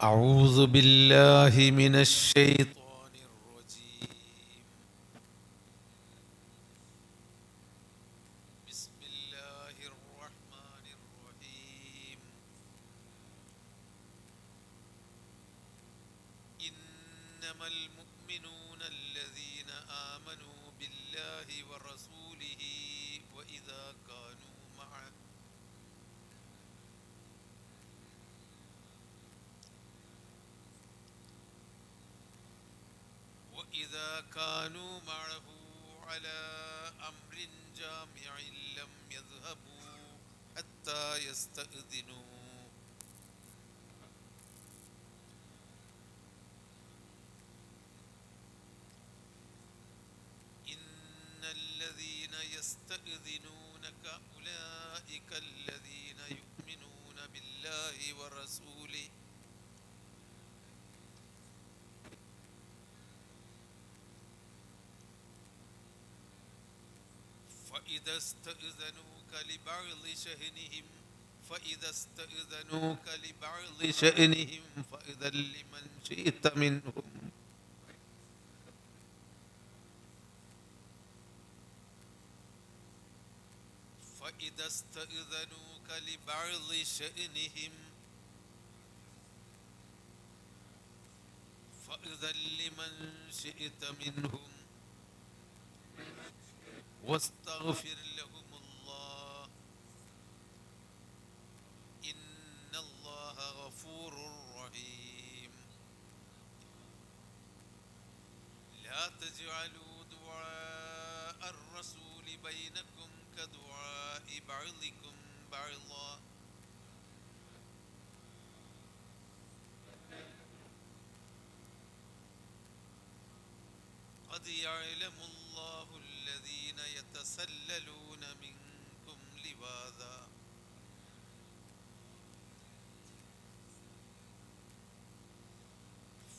أعوذ بالله من الشيطان الرجيم. بسم الله الرحمن الرحيم. إنما المؤمنون الذين آمنوا بالله ورسوله وإذا كانوا معه على أمر جامع لم يذهبوا حتى يستأذنوا إن الذين يستأذنونك أولئك الذين يؤمنون بالله ورسوله فإذا استأذنوك لبعض شأنهم فإذن لمن شئت منهم واستغفر لهم الله إن الله غفور رحيم لا تجعلوا دعاء الرسول بينكم كدعاء بعضكم بعضا قد يعلم الله الذين يتسللون منكم لواذا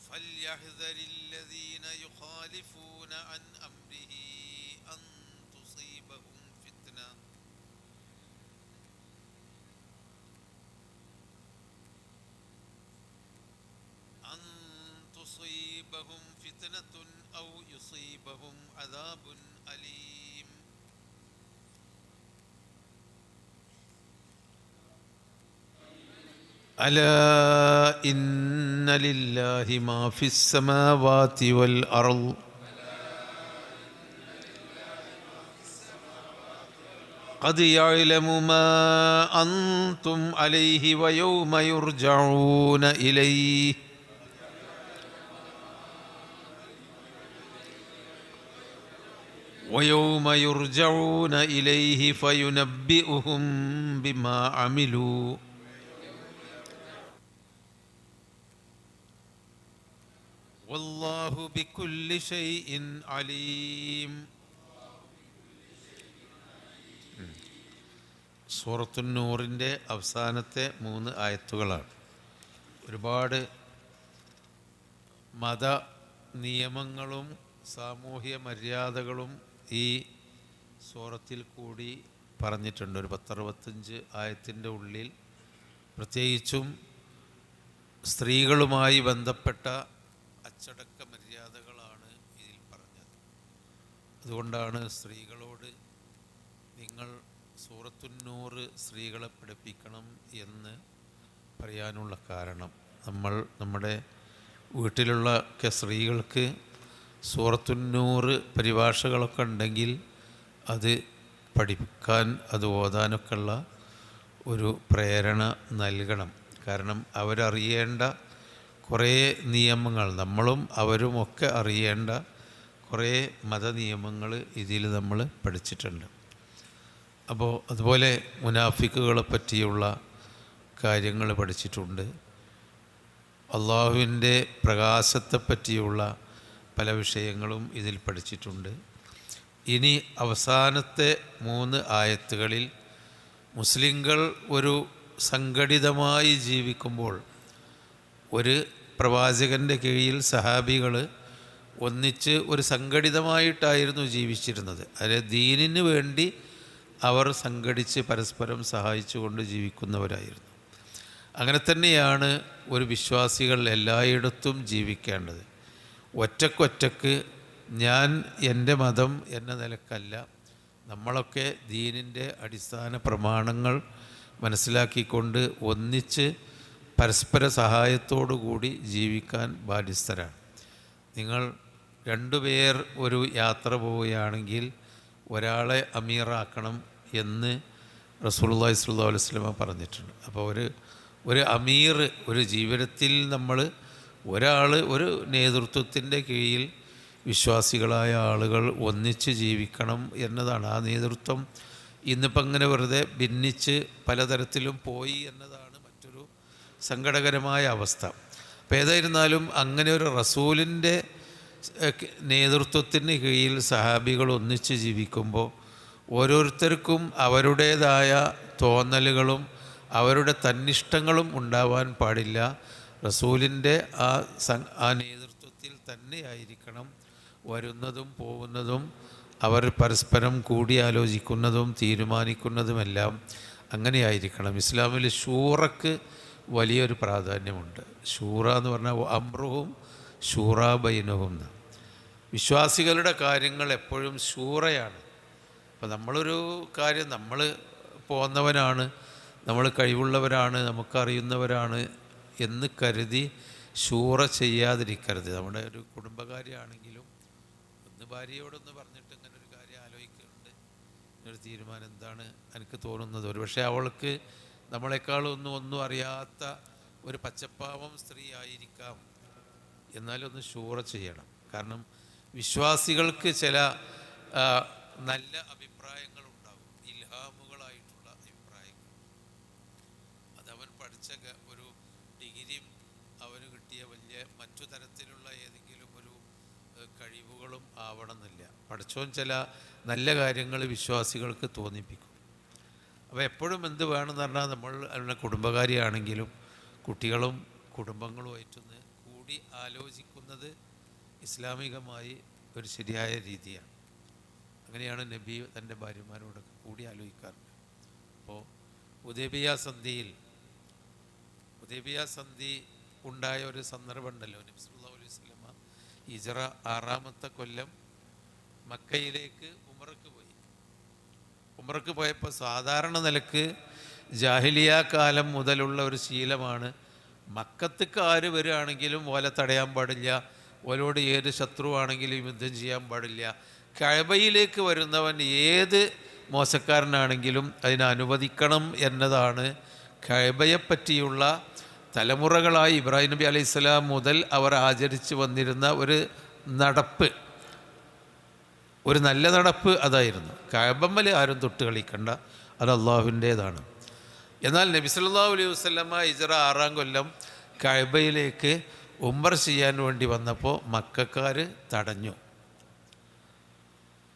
فليحذر الذين يخالفون عن أمره أن تصيبهم فتنة أو يصيبهم عذاب أليم ألا إن لله ما في السماوات والأرض قد يعلم ما أنتم عليه ويوم يرجعون إليه فينبئهم بما عملوا والله بكل شيء عليم. സൂറത്തുൻ നൂറിൻ്റെ അവസാനത്തെ 3 ആയത്തുകളാണ്. ഒരുപാട് മത നിയമങ്ങളും സാമൂഹ്യ മര്യാദകളും ഈ സൂറത്തിൽ കൂടി പറഞ്ഞിട്ടുണ്ട്. ഒരു 10-65 ആയത്തിൻ്റെ ഉള്ളിൽ പ്രത്യേകിച്ചും സ്ത്രീകളുമായി ബന്ധപ്പെട്ട അച്ചടക്ക മര്യാദകളാണ് ഇതിൽ പറഞ്ഞത്. അതുകൊണ്ടാണ് സ്ത്രീകളോട് നിങ്ങൾ സൂറത്തുൻ നൂറ് സ്ത്രീകളെ പഠിപ്പിക്കണം എന്ന് പറയാനുള്ള കാരണം. നമ്മുടെ വീട്ടിലുള്ള ഒക്കെ സ്ത്രീകൾക്ക് സൂറത്തുൻ നൂറ് പരിഭാഷകളൊക്കെ ഉണ്ടെങ്കിൽ അത് പഠിക്കാൻ, അത് ഓതാനൊക്കെ ഉള്ള ഒരു പ്രേരണ നൽകണം. കാരണം അവരറിയേണ്ട കുറേ നിയമങ്ങൾ, നമ്മളും അവരുമൊക്കെ അറിയേണ്ട കുറേ മതനിയമങ്ങൾ ഇതിൽ നമ്മൾ പഠിച്ചിട്ടുണ്ട്. അപ്പോൾ അതുപോലെ മുനാഫിക്കുകളെ പറ്റിയുള്ള കാര്യങ്ങൾ പഠിച്ചിട്ടുണ്ട്. അള്ളാഹുവിൻ്റെ പ്രകാശത്തെ പറ്റിയുള്ള പല വിഷയങ്ങളും ഇതിൽ പഠിച്ചിട്ടുണ്ട്. ഇനി അവസാനത്തെ 3 ആയത്തുകളിൽ മുസ്ലിങ്ങൾ ഒരു സംഘടിതമായി ജീവിക്കുമ്പോൾ, ഒരു പ്രവാചകൻ്റെ കീഴിൽ സഹാബികൾ ഒന്നിച്ച് ഒരു സംഘടിതമായിട്ടായിരുന്നു ജീവിച്ചിരുന്നത്. അതായത് ദീനിന് വേണ്ടി അവർ സംഘടിച്ച് പരസ്പരം സഹായിച്ചുകൊണ്ട് ജീവിക്കുന്നവരായിരുന്നു. അങ്ങനെ തന്നെയാണ് ഒരു വിശ്വാസികൾ എല്ലായിടത്തും ജീവിക്കേണ്ടത്. ഒറ്റക്കൊറ്റക്ക് ഞാൻ എൻ്റെ മതം എന്ന നിലക്കല്ല, നമ്മളൊക്കെ ദീനിൻ്റെ അടിസ്ഥാന പ്രമാണങ്ങൾ മനസ്സിലാക്കിക്കൊണ്ട് ഒന്നിച്ച് പരസ്പര സഹായത്തോടു കൂടി ജീവിക്കാൻ ബാധ്യസ്ഥരാണ്. നിങ്ങൾ രണ്ടുപേർ ഒരു യാത്ര പോവുകയാണെങ്കിൽ ഒരാളെ അമീറാക്കണം എന്ന് റസൂലുള്ളാഹി സ്വല്ലല്ലാഹു അലൈഹി വസല്ലം പറഞ്ഞിട്ടുണ്ട്. അപ്പോൾ ഒരു അമീർ, ഒരു ജീവിതത്തിൽ നമ്മൾ ഒരാൾ ഒരു നേതൃത്വത്തിൻ്റെ കീഴിൽ വിശ്വാസികളായ ആളുകൾ ഒന്നിച്ച് ജീവിക്കണം എന്നതാണ്. ആ നേതൃത്വം ഇന്നിപ്പം അങ്ങനെ വെറുതെ ഭിന്നിച്ച് പലതരത്തിലും പോയി എന്നതാണ് മറ്റൊരു സങ്കടകരമായ അവസ്ഥ. അപ്പോൾ ഏതായിരുന്നാലും അങ്ങനെ ഒരു റസൂലിൻ്റെ നേതൃത്വത്തിന് കീഴിൽ സഹാബികൾ ഒന്നിച്ച് ജീവിക്കുമ്പോൾ ഓരോരുത്തർക്കും അവരുടേതായ തോന്നലുകളും അവരുടെ തന്നിഷ്ടങ്ങളും ഉണ്ടാവാൻ പാടില്ല. റസൂലിൻ്റെ ആ നേതൃത്വത്തിൽ തന്നെയായിരിക്കണം വരുന്നതും പോകുന്നതും, അവർ പരസ്പരം കൂടിയാലോചിക്കുന്നതും തീരുമാനിക്കുന്നതുമെല്ലാം അങ്ങനെയായിരിക്കണം. ഇസ്ലാമിൽ ഷൂറക്ക് വലിയൊരു പ്രാധാന്യമുണ്ട്. ഷൂറ എന്ന് പറഞ്ഞാൽ അമ്രുഹും ഷൂറാ ബൈനഹും എന്ന്. വിശ്വാസികളുടെ കാര്യങ്ങൾ എപ്പോഴും ഷൂറയാണ്. അപ്പോൾ നമ്മളൊരു കാര്യം, നമ്മൾ പോന്നവനാണ്, നമ്മൾ കഴിവുള്ളവരാണ്, നമുക്കറിയുന്നവരാണ് എന്ന് കരുതി ഷൂറ ചെയ്യാതിരിക്കരുത്. നമ്മുടെ ഒരു കുടുംബകാര്യമാണെങ്കിലും ഒന്ന് ഭാര്യയോടൊന്ന് പറഞ്ഞിട്ട് ഇങ്ങനെ ഒരു കാര്യം ആലോചിക്കുന്നുണ്ട്, ഒരു തീരുമാനം എന്താണ് എനിക്ക് തോന്നുന്നത്. ഒരു പക്ഷേ അവൾക്ക് നമ്മളെക്കാളൊന്നും അറിയാത്ത ഒരു പച്ചപ്പാവം സ്ത്രീ ആയിരിക്കാം, എന്നാലൊന്ന് ഷൂറ ചെയ്യണം. കാരണം വിശ്വാസികൾക്ക് ചില നല്ല അഭിപ്രായങ്ങളുണ്ടാകും, ഇൽഹാമുകളായിട്ടുള്ള അഭിപ്രായങ്ങൾ. അതവൻ പഠിച്ച ഒരു ഡിഗ്രിയും അവന് കിട്ടിയ വലിയ മറ്റു തരത്തിലുള്ള ഏതെങ്കിലും ഒരു കഴിവുകളും ആവണമെന്നില്ല. പഠിച്ചോൻ ചില നല്ല കാര്യങ്ങൾ വിശ്വാസികൾക്ക് തോന്നിപ്പിക്കും. അപ്പോൾ എപ്പോഴും എന്ത് വേണമെന്ന് പറഞ്ഞാൽ നമ്മൾ അവരുടെ കുടുംബകാരിയാണെങ്കിലും കുട്ടികളും കുടുംബങ്ങളുമായിട്ടൊന്ന് കൂടി ആലോചിക്കുന്നത് ഇസ്ലാമികമായി ഒരു ശരിയായ രീതിയാണ്. അങ്ങനെയാണ് നബി തൻ്റെ ഭാര്യമാരോടൊക്കെ കൂടി ആലോചിക്കാറുണ്ട്. അപ്പോൾ ഹുദൈബിയ സന്ധി ഉണ്ടായ ഒരു സന്ദർഭം ഉണ്ടല്ലോ. നബി സല്ലല്ലാഹു അലൈഹി വസല്ലം ഹിജ്റ 6-ാമത്തെ കൊല്ലം മക്കയിലേക്ക് ഉംറക്ക് പോയപ്പോൾ സാധാരണ നിലക്ക് ജാഹിലിയ കാലം മുതലുള്ള ഒരു ശീലമാണ്, മക്കത്തേക്ക് വരികയാണെങ്കിലും ഓലെ തടയാൻ പാടില്ല, ഓലോട് ഏത് ശത്രുവാണെങ്കിലും യുദ്ധം ചെയ്യാൻ പാടില്ല. കഅബയിലേക്ക് വരുന്നവൻ ഏത് മോശക്കാരനാണെങ്കിലും അതിനെ അനുവദിക്കണം എന്നതാണ് കഅബയെപ്പറ്റിയുള്ള തലമുറകളായി ഇബ്രാഹിം നബി അലൈഹിസ്സലാം മുതൽ അവർ ആചരിച്ചു വന്നിരുന്ന ഒരു നടപ്പ്, ഒരു നല്ല നടപ്പ് അതായിരുന്നു. കഅബമ്മൽ ആരും തൊട്ട് കളിക്കണ്ട, അത് അള്ളാഹുവിൻ്റേതാണ്. എന്നാൽ നബി സല്ലല്ലാഹു അലൈഹി വസല്ലമ ഹിജ്റ 6-ാം കൊല്ലം കഅബയിലേക്ക് ഉംറ ചെയ്യാൻ വേണ്ടി വന്നപ്പോൾ മക്കക്കാർ തടഞ്ഞു.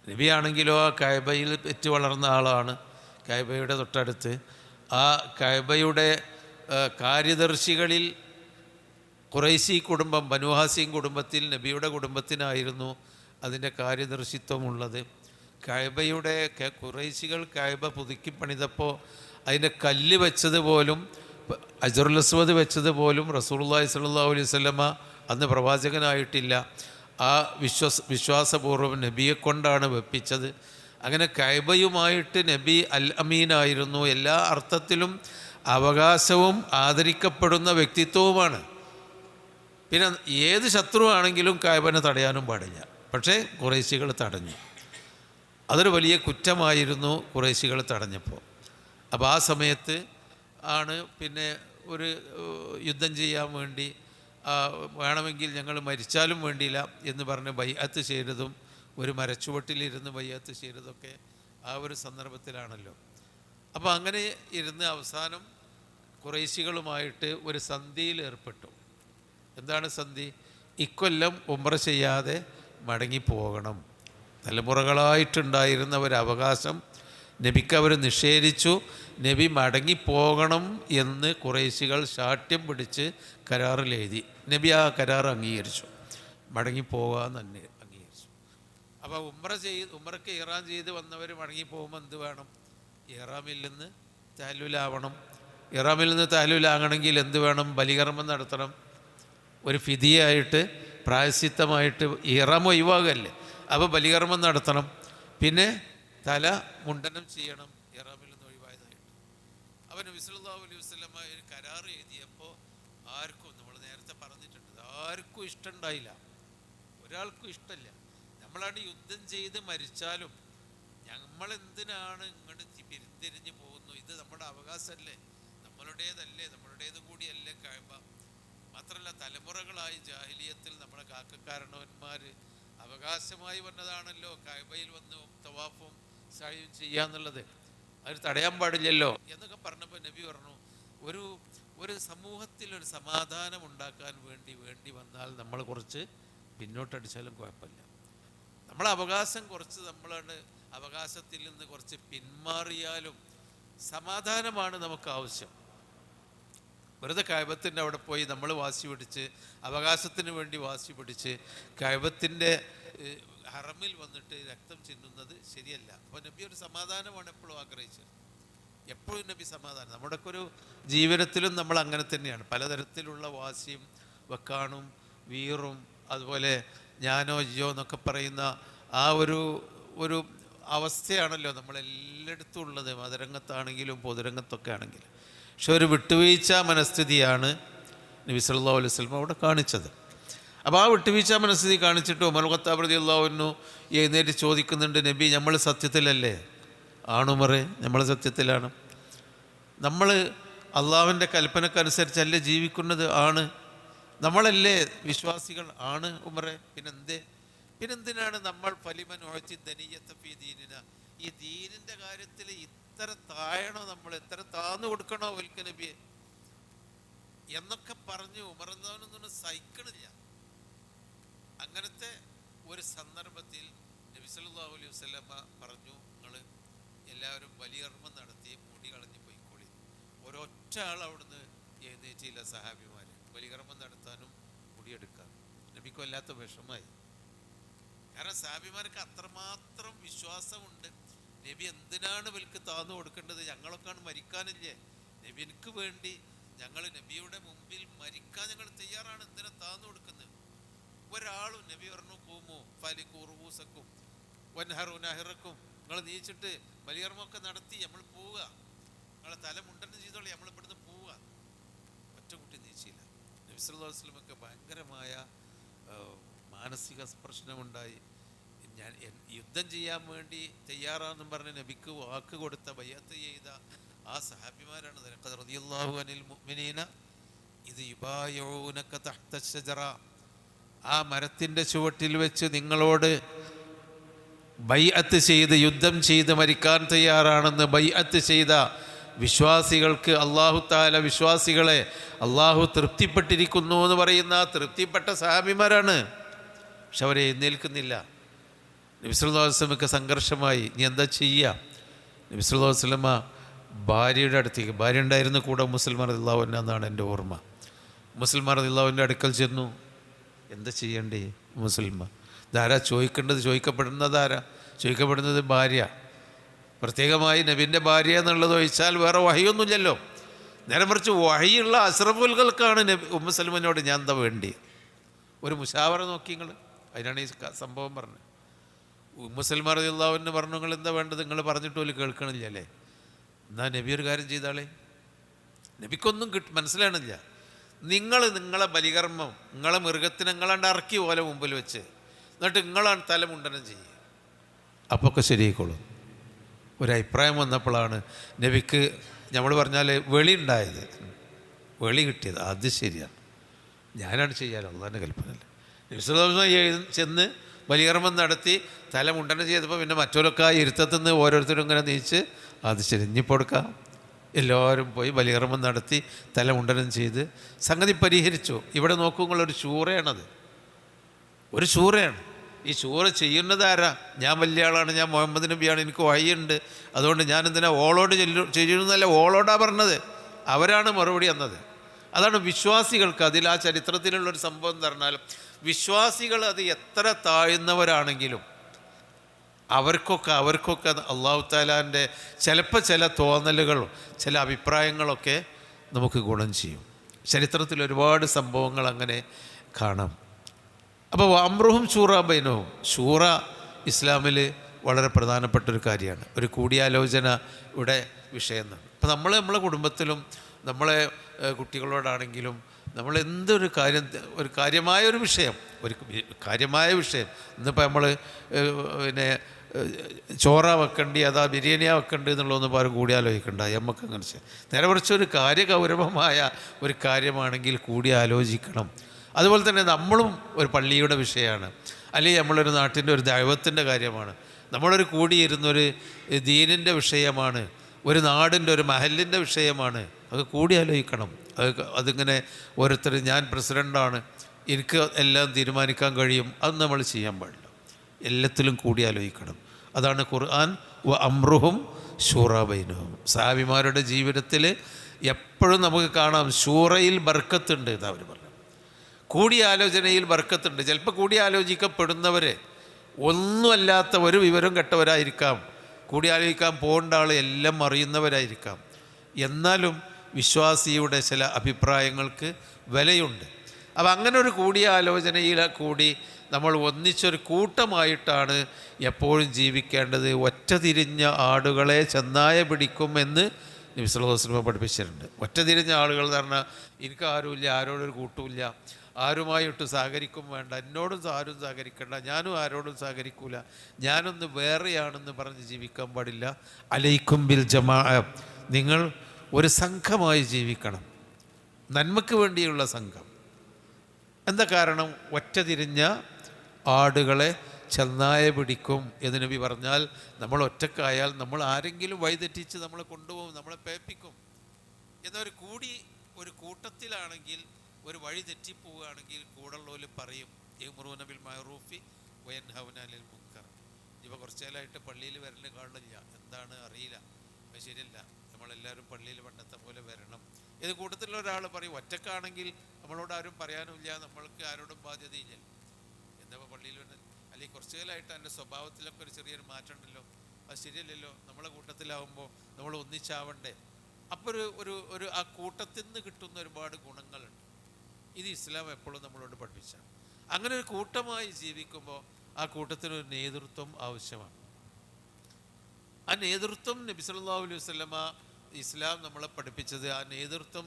നബിയാണെങ്കിലോ ആ കഅബയിൽ പെറ്റ് വളർന്ന ആളാണ്, കഅബയുടെ തൊട്ടടുത്ത്. ആ കഅബയുടെ കാര്യദർശികളിൽ ഖുറൈശി കുടുംബം, ബനൂ ഹാസിം കുടുംബത്തിൽ നബിയുടെ കുടുംബത്തിനായിരുന്നു അതിൻ്റെ കാര്യദർശിത്വമുള്ളത്. കഅബയുടെ ഖുറൈശികൾ കഅബ പുതുക്കി പണിതപ്പോൾ അതിൻ്റെ കല്ല് വെച്ചത് പോലും, ഹജറുൽ അസ്വദ് വെച്ചത് പോലും റസൂലുള്ളാഹി സ്വല്ലല്ലാഹു അലൈഹി വസല്ലമ അന്ന് പ്രവാചകനായിട്ടില്ല. ആ വിശ്വാസപൂർവ്വം നബിയെ കൊണ്ടാണ് വെപ്പിച്ചത്. അങ്ങനെ കഅബയുമായിട്ട് നബി അൽ അമീനായിരുന്നു. എല്ലാ അർത്ഥത്തിലും അവകാശവും ആദരിക്കപ്പെടുന്ന വ്യക്തിത്വവുമാണ്. പിന്നെ ഏത് ശത്രുവാണെങ്കിലും കഅബനെ തടയാനും പാടില്ല. പക്ഷേ ഖുറൈശികൾ തടഞ്ഞു. അതൊരു വലിയ കുറ്റമായിരുന്നു ഖുറൈശികൾ തടഞ്ഞപ്പോൾ. അപ്പോൾ ആ സമയത്ത് ആണ് പിന്നെ ഒരു യുദ്ധം ചെയ്യാൻ വേണ്ടി, വേണമെങ്കിൽ ഞങ്ങൾ മരിച്ചാലും വേണ്ടിയില്ല എന്ന് പറഞ്ഞ് ബൈഅത്ത് ചെയ്തതും, ഒരു മരച്ചുവട്ടിലിരുന്ന് ബൈഅത്ത് ചെയ്തതൊക്കെ ആ ഒരു സന്ദർഭത്തിലാണല്ലോ. അപ്പോൾ അങ്ങനെ ഇരുന്ന് അവസാനം ഖുറൈശികളുമായിട്ട് ഒരു സന്ധിയിൽ ഏർപ്പെട്ടു. എന്താണ് സന്ധി? ഇക്കൊല്ലം ഉംറ ചെയ്യാതെ മടങ്ങിപ്പോകണം. തലമുറകളായിട്ടുണ്ടായിരുന്ന ഒരു അവകാശം നബിക്ക് അവർ നിഷേധിച്ചു. നബി മടങ്ങിപ്പോകണം എന്ന് ഖുറൈശികൾ ശാഠ്യം പിടിച്ച് കരാറിലെഴുതി. നബി ആ കരാർ അംഗീകരിച്ചു, മടങ്ങിപ്പോകാൻ തന്നെ അംഗീകരിച്ചു. അപ്പോൾ ഉംറയ്ക്ക് ഇഹ്റാം ചെയ്ത് വന്നവർ മടങ്ങിപ്പോകുമ്പോൾ എന്ത് വേണം? ഇഹ്റാമിൽ നിന്ന് തഹല്ലുലാവണം. ഇറാമിൽ നിന്ന് താലൂലാകണമെങ്കിൽ എന്ത് വേണം? ബലികർമ്മം നടത്തണം. ഒരു ഫിദിയായിട്ട് പ്രായശ്ചിത്തമായിട്ട് ഇറാം ഒഴിവാകല്ലേ, അപ്പോൾ ബലികർമ്മം നടത്തണം. പിന്നെ തല മുണ്ടനം ചെയ്യണം ഇറാമിൽ നിന്ന് ഒഴിവായതായിട്ട്. അവൻ നബി സല്ലല്ലാഹു അലൈഹി വസല്ലമ ഒരു കരാർ എഴുതിയപ്പോൾ ആർക്കും, നമ്മൾ നേരത്തെ പറഞ്ഞിട്ടുണ്ട്, ആർക്കും ഇഷ്ടമുണ്ടായില്ല, ഒരാൾക്കും ഇഷ്ടമില്ല. നമ്മളാണ് യുദ്ധം ചെയ്ത് മരിച്ചാലും നമ്മളെന്തിനാണ് ഇങ്ങോട്ട് പിരിതിരിഞ്ഞ് പോകുന്നു? ഇത് നമ്മുടെ അവകാശമല്ലേ, നമ്മളുടേതല്ലേ, നമ്മളുടേത് കൂടിയല്ലേ കഅബ. മാത്രമല്ല തലമുറകളായി ജാഹിലിയത്തിൽ നമ്മുടെ കാക്കക്കാരണവന്മാർ അവകാശമായി വന്നതാണല്ലോ കഅബയിൽ വന്ന് തവാഫും സഅയും ചെയ്യാന്നുള്ളത്. അത് തടയാൻ പാടില്ലല്ലോ എന്നൊക്കെ പറഞ്ഞപ്പോൾ നബി പറഞ്ഞു, ഒരു സമൂഹത്തിൽ ഒരു സമാധാനം ഉണ്ടാക്കാൻ വേണ്ടി വന്നാൽ നമ്മൾ കുറച്ച് പിന്നോട്ടടിച്ചാലും കുഴപ്പമില്ല. നമ്മളെ അവകാശം കുറച്ച് നമ്മളാണ് അവകാശത്തിൽ നിന്ന് കുറച്ച് പിന്മാറിയാലും സമാധാനമാണ് നമുക്ക് ആവശ്യം. വെറുതെ കഅബത്തിൻ്റെ അവിടെ പോയി നമ്മൾ വാശി പിടിച്ച് അവകാശത്തിന് വേണ്ടി വാശി പിടിച്ച് കഅബത്തിൻ്റെ ഹറമിൽ വന്നിട്ട് രക്തം ചിന്തുന്നത് ശരിയല്ല. അപ്പോൾ നബി ഒരു സമാധാനമാണ് എപ്പോഴും ആഗ്രഹിച്ചത്. എപ്പോഴും നബി സമാധാനം. നമ്മുടെയൊക്കെ ഒരു ജീവിതത്തിലും നമ്മൾ അങ്ങനെ തന്നെയാണ്. പലതരത്തിലുള്ള വാശിയും വക്കാണും വീറും അതുപോലെ ഞാനോ ജിയോ എന്നൊക്കെ പറയുന്ന ആ ഒരു അവസ്ഥയാണല്ലോ നമ്മളെല്ലായിടത്തും ഉള്ളത്, മതരംഗത്താണെങ്കിലും പൊതുരംഗത്തൊക്കെ ആണെങ്കിലും. പക്ഷെ ഒരു വിട്ടുവീഴ്ച മനസ്ഥിതിയാണ് നബി സല്ലല്ലാഹു അലൈഹി വസല്ലം അവിടെ കാണിച്ചത്. അപ്പോൾ ആ വിട്ടുവീഴ്ച മനസ്ഥിതി കാണിച്ചിട്ട് ഉമർ ഖത്താബ് റളിയല്ലാഹു അൻഹു എഴുന്നേറ്റ് ചോദിക്കുന്നുണ്ട്, നബി നമ്മൾ സത്യത്തിലല്ലേ? ആണുമറെ, നമ്മൾ സത്യത്തിലാണ്. നമ്മൾ അള്ളാഹുവിൻ്റെ കൽപ്പനക്കനുസരിച്ചല്ലേ ജീവിക്കുന്നത്? ആണ്. നമ്മളല്ലേ വിശ്വാസികൾ? ആണ് ഉമറെ. പിന്നെന്തിനാണ് നമ്മൾ ഫലിമൻ ഉഅതി ദനിയത ഫീ ദീനിന, ഈ ദീനിൻ്റെ കാര്യത്തിൽ ഇത്ര താഴണോ, നമ്മൾ എത്ര താന്നു കൊടുക്കണോ ഒൽക്ക് നബിയെ എന്നൊക്കെ പറഞ്ഞ് ഉമർന്നവനൊന്നും സഹിക്കണില്ല. അങ്ങനത്തെ ഒരു സന്ദർഭത്തിൽ നബി സല്ലല്ലാഹു അലൈഹി വസല്ലമ പറഞ്ഞു, നിങ്ങൾ എല്ലാവരും ബലികർമ്മം നടത്തി മുടി കളഞ്ഞ് പോയിക്കോളി. ഒരൊറ്റ ആൾ അവിടുന്ന് എഴുന്നേറ്റില്ല സഹാബിമാർ ബലികർമ്മം നടത്താനും മുടിയെടുക്കാനും. നബിക്കും അല്ലാത്ത വിഷമായി. കാരണം സഹാബിമാർക്ക് അത്രമാത്രം വിശ്വാസമുണ്ട്. നബി എന്തിനാണ് ഇവർക്ക് താന്നു കൊടുക്കേണ്ടത്? ഞങ്ങളൊക്കെയാണ് മരിക്കാനില്ലേ, നബിക്ക് വേണ്ടി ഞങ്ങൾ നബിയുടെ മുമ്പിൽ മരിക്കാൻ ഞങ്ങൾ തയ്യാറാണ്, എന്തിനാ താന്നു കൊടുക്കുന്നത്? ഒരാളും നബി പറഞ്ഞു, കൂമു ഫലിക്കു റുഊസക്കും വൻഹറു നഹറക്കും, നിങ്ങൾ നീച്ചിട്ട് ബലികർമ്മമൊക്കെ നടത്തി നമ്മൾ പോവുക, നിങ്ങളെ തല മുണ്ടനം ചെയ്തോളി, നമ്മൾ ഇവിടുന്ന് പോവുക. ഒറ്റ കുട്ടി നീച്ചില്ല. നബി സല്ലല്ലാഹു അലൈഹി വസല്ലമക്ക് ഭയങ്കരമായ മാനസിക സ്പർശനമുണ്ടായി. ഞാൻ യുദ്ധം ചെയ്യാൻ വേണ്ടി തയ്യാറാണെന്നും പറഞ്ഞ് നബിക്ക് വാക്ക് കൊടുത്ത ബയ്യത്ത് ചെയ്ത ആ സഹാബിമാരാണ്. ലഖദ് റളിയല്ലാഹു അനിൽ മുഅ്മിനീന ഇദ് യുബായിഊനക തഹ്ത അശ്ശജറ, ആ മരത്തിൻ്റെ ചുവട്ടിൽ വെച്ച് നിങ്ങളോട് ബൈഅത്ത് ചെയ്ത് യുദ്ധം ചെയ്ത് മരിക്കാൻ തയ്യാറാണെന്ന് ബൈഅത്ത് ചെയ്ത വിശ്വാസികൾക്ക് അല്ലാഹു തആല വിശ്വാസികളെ അല്ലാഹു തൃപ്തിപ്പെട്ടിരിക്കുന്നു എന്ന് പറയുന്ന തൃപ്തിപ്പെട്ട സഹാബിമാരാണ്. പക്ഷെ അവരെ എഴുന്നേൽക്കുന്നില്ല. നബി സല്ലല്ലാഹു അലൈഹി വസല്ലമക്ക് സംഘർഷമായി. ഇനി എന്താ ചെയ്യുക? നബി സല്ലല്ലാഹു അലൈഹി വസല്ലമ ഭാര്യയുടെ അടുത്തേക്ക്, ഭാര്യ ഉണ്ടായിരുന്ന കൂടെ മുസ്ലിമാർ റളിയല്ലാഹു അൻഹു എന്നാണ് എൻ്റെ ഓർമ്മ. മുസ്ലിമാർ റളിയല്ലാഹു അൻഹു അടുക്കൽ ചെന്നു. എന്താ ചെയ്യണ്ടേ മുസ്ലിമ? ഇതാരാ ചോദിക്കേണ്ടത്? ചോദിക്കപ്പെടുന്നത് ഭാര്യ. പ്രത്യേകമായി നബിൻ്റെ ഭാര്യ എന്നുള്ളത് ഒഴിച്ചാൽ വേറെ വഹിയൊന്നുമില്ലല്ലോ. നേരെ മറിച്ച് വഹിയുള്ള അസ്റഫുൽകൾക്കാണ് ഉമ്മു സൽമനോട് ഞാൻ എന്താ വേണ്ടി? ഒരു മുശാവറ നോക്കി നിങ്ങൾ. അതിനാണ് ഈ സംഭവം പറഞ്ഞത്. ഉമ്മു സൽമ റളിയല്ലാഹു അൻഹ പറഞ്ഞു, നിങ്ങൾ എന്താ വേണ്ടത്? നിങ്ങൾ പറഞ്ഞിട്ട് പോലും കേൾക്കണില്ല അല്ലേ? എന്നാൽ നബി ഒരു കാര്യം ചെയ്താളേ. നബിക്കൊന്നും മനസ്സിലാണില്ല. നിങ്ങളെ ബലികർമ്മം നിങ്ങളെ മൃഗത്തിന് നിങ്ങളാണ്ട് ഇറക്കി പോലെ മുമ്പിൽ വെച്ച് എന്നിട്ട് നിങ്ങളാണ് തല മുണ്ടനം ചെയ്യുക, അപ്പോൾ ഒക്കെ ശരിയായിക്കോളും. ഒരഭിപ്രായം വന്നപ്പോഴാണ് നബിക്ക് നമ്മൾ പറഞ്ഞാൽ വെളി ഉണ്ടായത്, വെളി കിട്ടിയത്. അത് ശരിയാണ്, ഞാനാണ് ചെയ്യാൻ അള്ളാഹിൻ്റെ കൽപ്പനയല്ല. നബി സല്ലല്ലാഹു അലൈഹി വസല്ലം ചെന്ന് ബലികർമ്മം നടത്തി തല മുണ്ടനം ചെയ്തപ്പോൾ പിന്നെ മറ്റൊരൊക്കെ ആ ഇരുത്തത്തുനിന്ന് ഓരോരുത്തരും ഇങ്ങനെ നീച്ച് അത് ശരി ഇനിയിപ്പോൾ കൊടുക്കാം. എല്ലാവരും പോയി ബലികർമ്മം നടത്തി തല മുണ്ടനം ചെയ്ത് സംഗതി പരിഹരിച്ചു. ഇവിടെ നോക്കുമ്പോഴൊരു ശൂറയാണത്, ഒരു ശൂറയാണ്. ഈ ശൂറ ചെയ്യുന്നത് ആരാ? ഞാൻ വലിയ ആളാണ്, ഞാൻ മുഹമ്മദ് നബിയാണ്, എനിക്ക് വഴിയുണ്ട്, അതുകൊണ്ട് ഞാൻ എന്തിനാ ഓളോട് ചെയ്യുന്നതല്ല, ഓളോടാ പറഞ്ഞത്. അവരാണ് മറുപടി എന്നത്. അതാണ് വിശ്വാസികൾക്ക് അതിൽ ആ ചരിത്രത്തിലുള്ളൊരു സംഭവം എന്ന് പറഞ്ഞാൽ, വിശ്വാസികൾ അത് എത്ര താഴ്ന്നവരാണെങ്കിലും അവർക്കൊക്കെ അള്ളാഹു തആലാൻ്റെ ചിലപ്പോൾ ചില തോന്നലുകളും ചില അഭിപ്രായങ്ങളൊക്കെ നമുക്ക് ഗുണം ചെയ്യും. ചരിത്രത്തിൽ ഒരുപാട് സംഭവങ്ങൾ അങ്ങനെ കാണാം. അപ്പോൾ അമ്രുഹും ഷൂറ ബൈനഹും, ഷൂറ ഇസ്ലാമിൽ വളരെ പ്രധാനപ്പെട്ടൊരു കാര്യമാണ്. ഒരു കൂടിയാലോചന ഇവിടെ വിഷയം എന്നാണ്. അപ്പോൾ നമ്മളെ കുടുംബത്തിലും നമ്മളെ കുട്ടികളോടാണെങ്കിലും നമ്മൾ എന്തൊരു കാര്യം, ഒരു കാര്യമായൊരു വിഷയം, ഇന്നിപ്പോൾ നമ്മൾ പിന്നെ ചോറ വെക്കണ്ടി അതാ ബിരിയാണിയാ വെക്കണ്ടി എന്നുള്ളതൊന്നും ആരും കൂടിയാലോചിക്കണ്ട. നമുക്ക് അങ്ങനെ നേരെ കുറച്ച് ഒരു കാര്യഗൗരവമായ ഒരു കാര്യമാണെങ്കിൽ കൂടിയാലോചിക്കണം. അതുപോലെ തന്നെ നമ്മളും ഒരു പള്ളിയുടെ വിഷയമാണ്, അല്ലെങ്കിൽ നമ്മളൊരു നാട്ടിൻ്റെ ഒരു ദൈവത്തിൻ്റെ കാര്യമാണ്, നമ്മളൊരു കൂടിയിരുന്നൊരു ദീനിൻ്റെ വിഷയമാണ്, ഒരു നാടിൻ്റെ ഒരു മഹലിൻ്റെ വിഷയമാണ്. അത് കൂടിയാലോചിക്കണം. അതിങ്ങനെ ഓരോരുത്തർ ഞാൻ പ്രസിഡൻ്റാണ്, എനിക്ക് എല്ലാം തീരുമാനിക്കാൻ കഴിയും, അത് നമ്മൾ ചെയ്യാൻ പാടില്ല. എല്ലാത്തിലും കൂടിയാലോചിക്കണം. അതാണ് ഖുർആൻ വ അമ്രുഹും ഷൂറ ബൈനഹും. സഹാബിമാരുടെ ജീവിതത്തിൽ എപ്പോഴും നമുക്ക് കാണാം ഷൂറയിൽ ബർക്കത്തുണ്ട് എന്ന് അവർ പറഞ്ഞു. കൂടിയാലോചനയിൽ ബർക്കത്തുണ്ട്. ചിലപ്പോൾ കൂടിയാലോചിക്കപ്പെടുന്നവർ ഒന്നുമല്ലാത്ത ഒരു വിവരം കെട്ടവരായിരിക്കാം, കൂടിയാലോചിക്കാൻ പോകേണ്ട ആൾ എല്ലാം അറിയുന്നവരായിരിക്കാം. എന്നാലും വിശ്വാസിയുടെ ചില അഭിപ്രായങ്ങൾക്ക് വിലയുണ്ട്. അപ്പം അങ്ങനെ ഒരു കൂടിയാലോചനയിൽ കൂടി നമ്മൾ ഒന്നിച്ചൊരു കൂട്ടമായിട്ടാണ് എപ്പോഴും ജീവിക്കേണ്ടത്. ഒറ്റ തിരിഞ്ഞ ആടുകളെ ചെന്നായ പിടിക്കും എന്ന് നബി സല്ലല്ലാഹു അലൈഹി വസല്ലം പഠിപ്പിച്ചിട്ടുണ്ട്. ഒറ്റ തിരിഞ്ഞ ആളുകൾ എന്ന് പറഞ്ഞാൽ എനിക്ക് ആരുമില്ല, ആരോടൊരു കൂട്ടുമില്ല, ആരുമായിട്ട് സഹകരിക്കും വേണ്ട, എന്നോടും ആരും സഹകരിക്കണ്ട, ഞാനും ആരോടും സഹകരിക്കൂല, ഞാനൊന്ന് വേറെയാണെന്ന് പറഞ്ഞ് ജീവിക്കാൻ പാടില്ല. അലൈക്കും ബിൽ ജമാഅ, നിങ്ങൾ ഒരു സംഘമായി ജീവിക്കണം, നന്മയ്ക്ക് വേണ്ടിയുള്ള സംഘം. എന്താ കാരണം? ഒറ്റ തിരിഞ്ഞ ആടുകളെ ചെന്നായ പിടിക്കും എന്ന് നബി പറഞ്ഞാൽ നമ്മൾ ഒറ്റക്കായാൽ നമ്മൾ ആരെങ്കിലും വഴിതെറ്റിച്ച് നമ്മളെ കൊണ്ടുപോകും, നമ്മളെ പേപ്പിക്കും. എന്നൊരു കൂട്ടത്തിലാണെങ്കിൽ ഒരു വഴി തെറ്റിപ്പോവുകയാണെങ്കിൽ കൂടുള്ളവർ പറയും യഅ്മുറൂന ബിൽ മഅറൂഫി വയൻഹൗന അനിൽ മുൻകർ. ഇപ്പോൾ കുറച്ച് കാലമായിട്ട് പള്ളിയിൽ വരൽ കാണില്ല, എന്താണ് അറിയില്ല, അത് ശരിയല്ല, നമ്മളെല്ലാവരും പള്ളിയിൽ പണ്ടത്തെ പോലെ വരണം. ഇത് കൂട്ടത്തിലുള്ള ഒരാൾ പറയും ഒറ്റക്കാണെങ്കിൽ നമ്മളോട് ആരും പറയാനുമില്ല, നമ്മൾക്ക് ആരോടും ബാധ്യതയില്ല, എന്താ പള്ളിയിൽ വരണം. അല്ലെങ്കിൽ കുറച്ച് കാലമായിട്ട് എൻ്റെ സ്വഭാവത്തിലൊക്കെ ഒരു ചെറിയൊരു മാറ്റം ഉണ്ടല്ലോ, അത് ശരിയല്ലല്ലോ, നമ്മളെ കൂട്ടത്തിലാവുമ്പോൾ നമ്മൾ ഒന്നിച്ചാവണ്ടേ. അപ്പോൾ ഒരു ആ കൂട്ടത്തിൽ നിന്ന് കിട്ടുന്ന ഒരുപാട് ഗുണങ്ങളുണ്ട്. ഇത് ഇസ്ലാം എപ്പോഴും നമ്മളോട് പഠിപ്പിച്ചാണ്. അങ്ങനെ ഒരു കൂട്ടമായി ജീവിക്കുമ്പോൾ ആ കൂട്ടത്തിനൊരു നേതൃത്വം ആവശ്യമാണ്. ആ നേതൃത്വം നബി സല്ലല്ലാഹു അലൈഹി വസല്ലമ ഇസ്ലാം നമ്മളെ പഠിപ്പിച്ചത് ആ നേതൃത്വം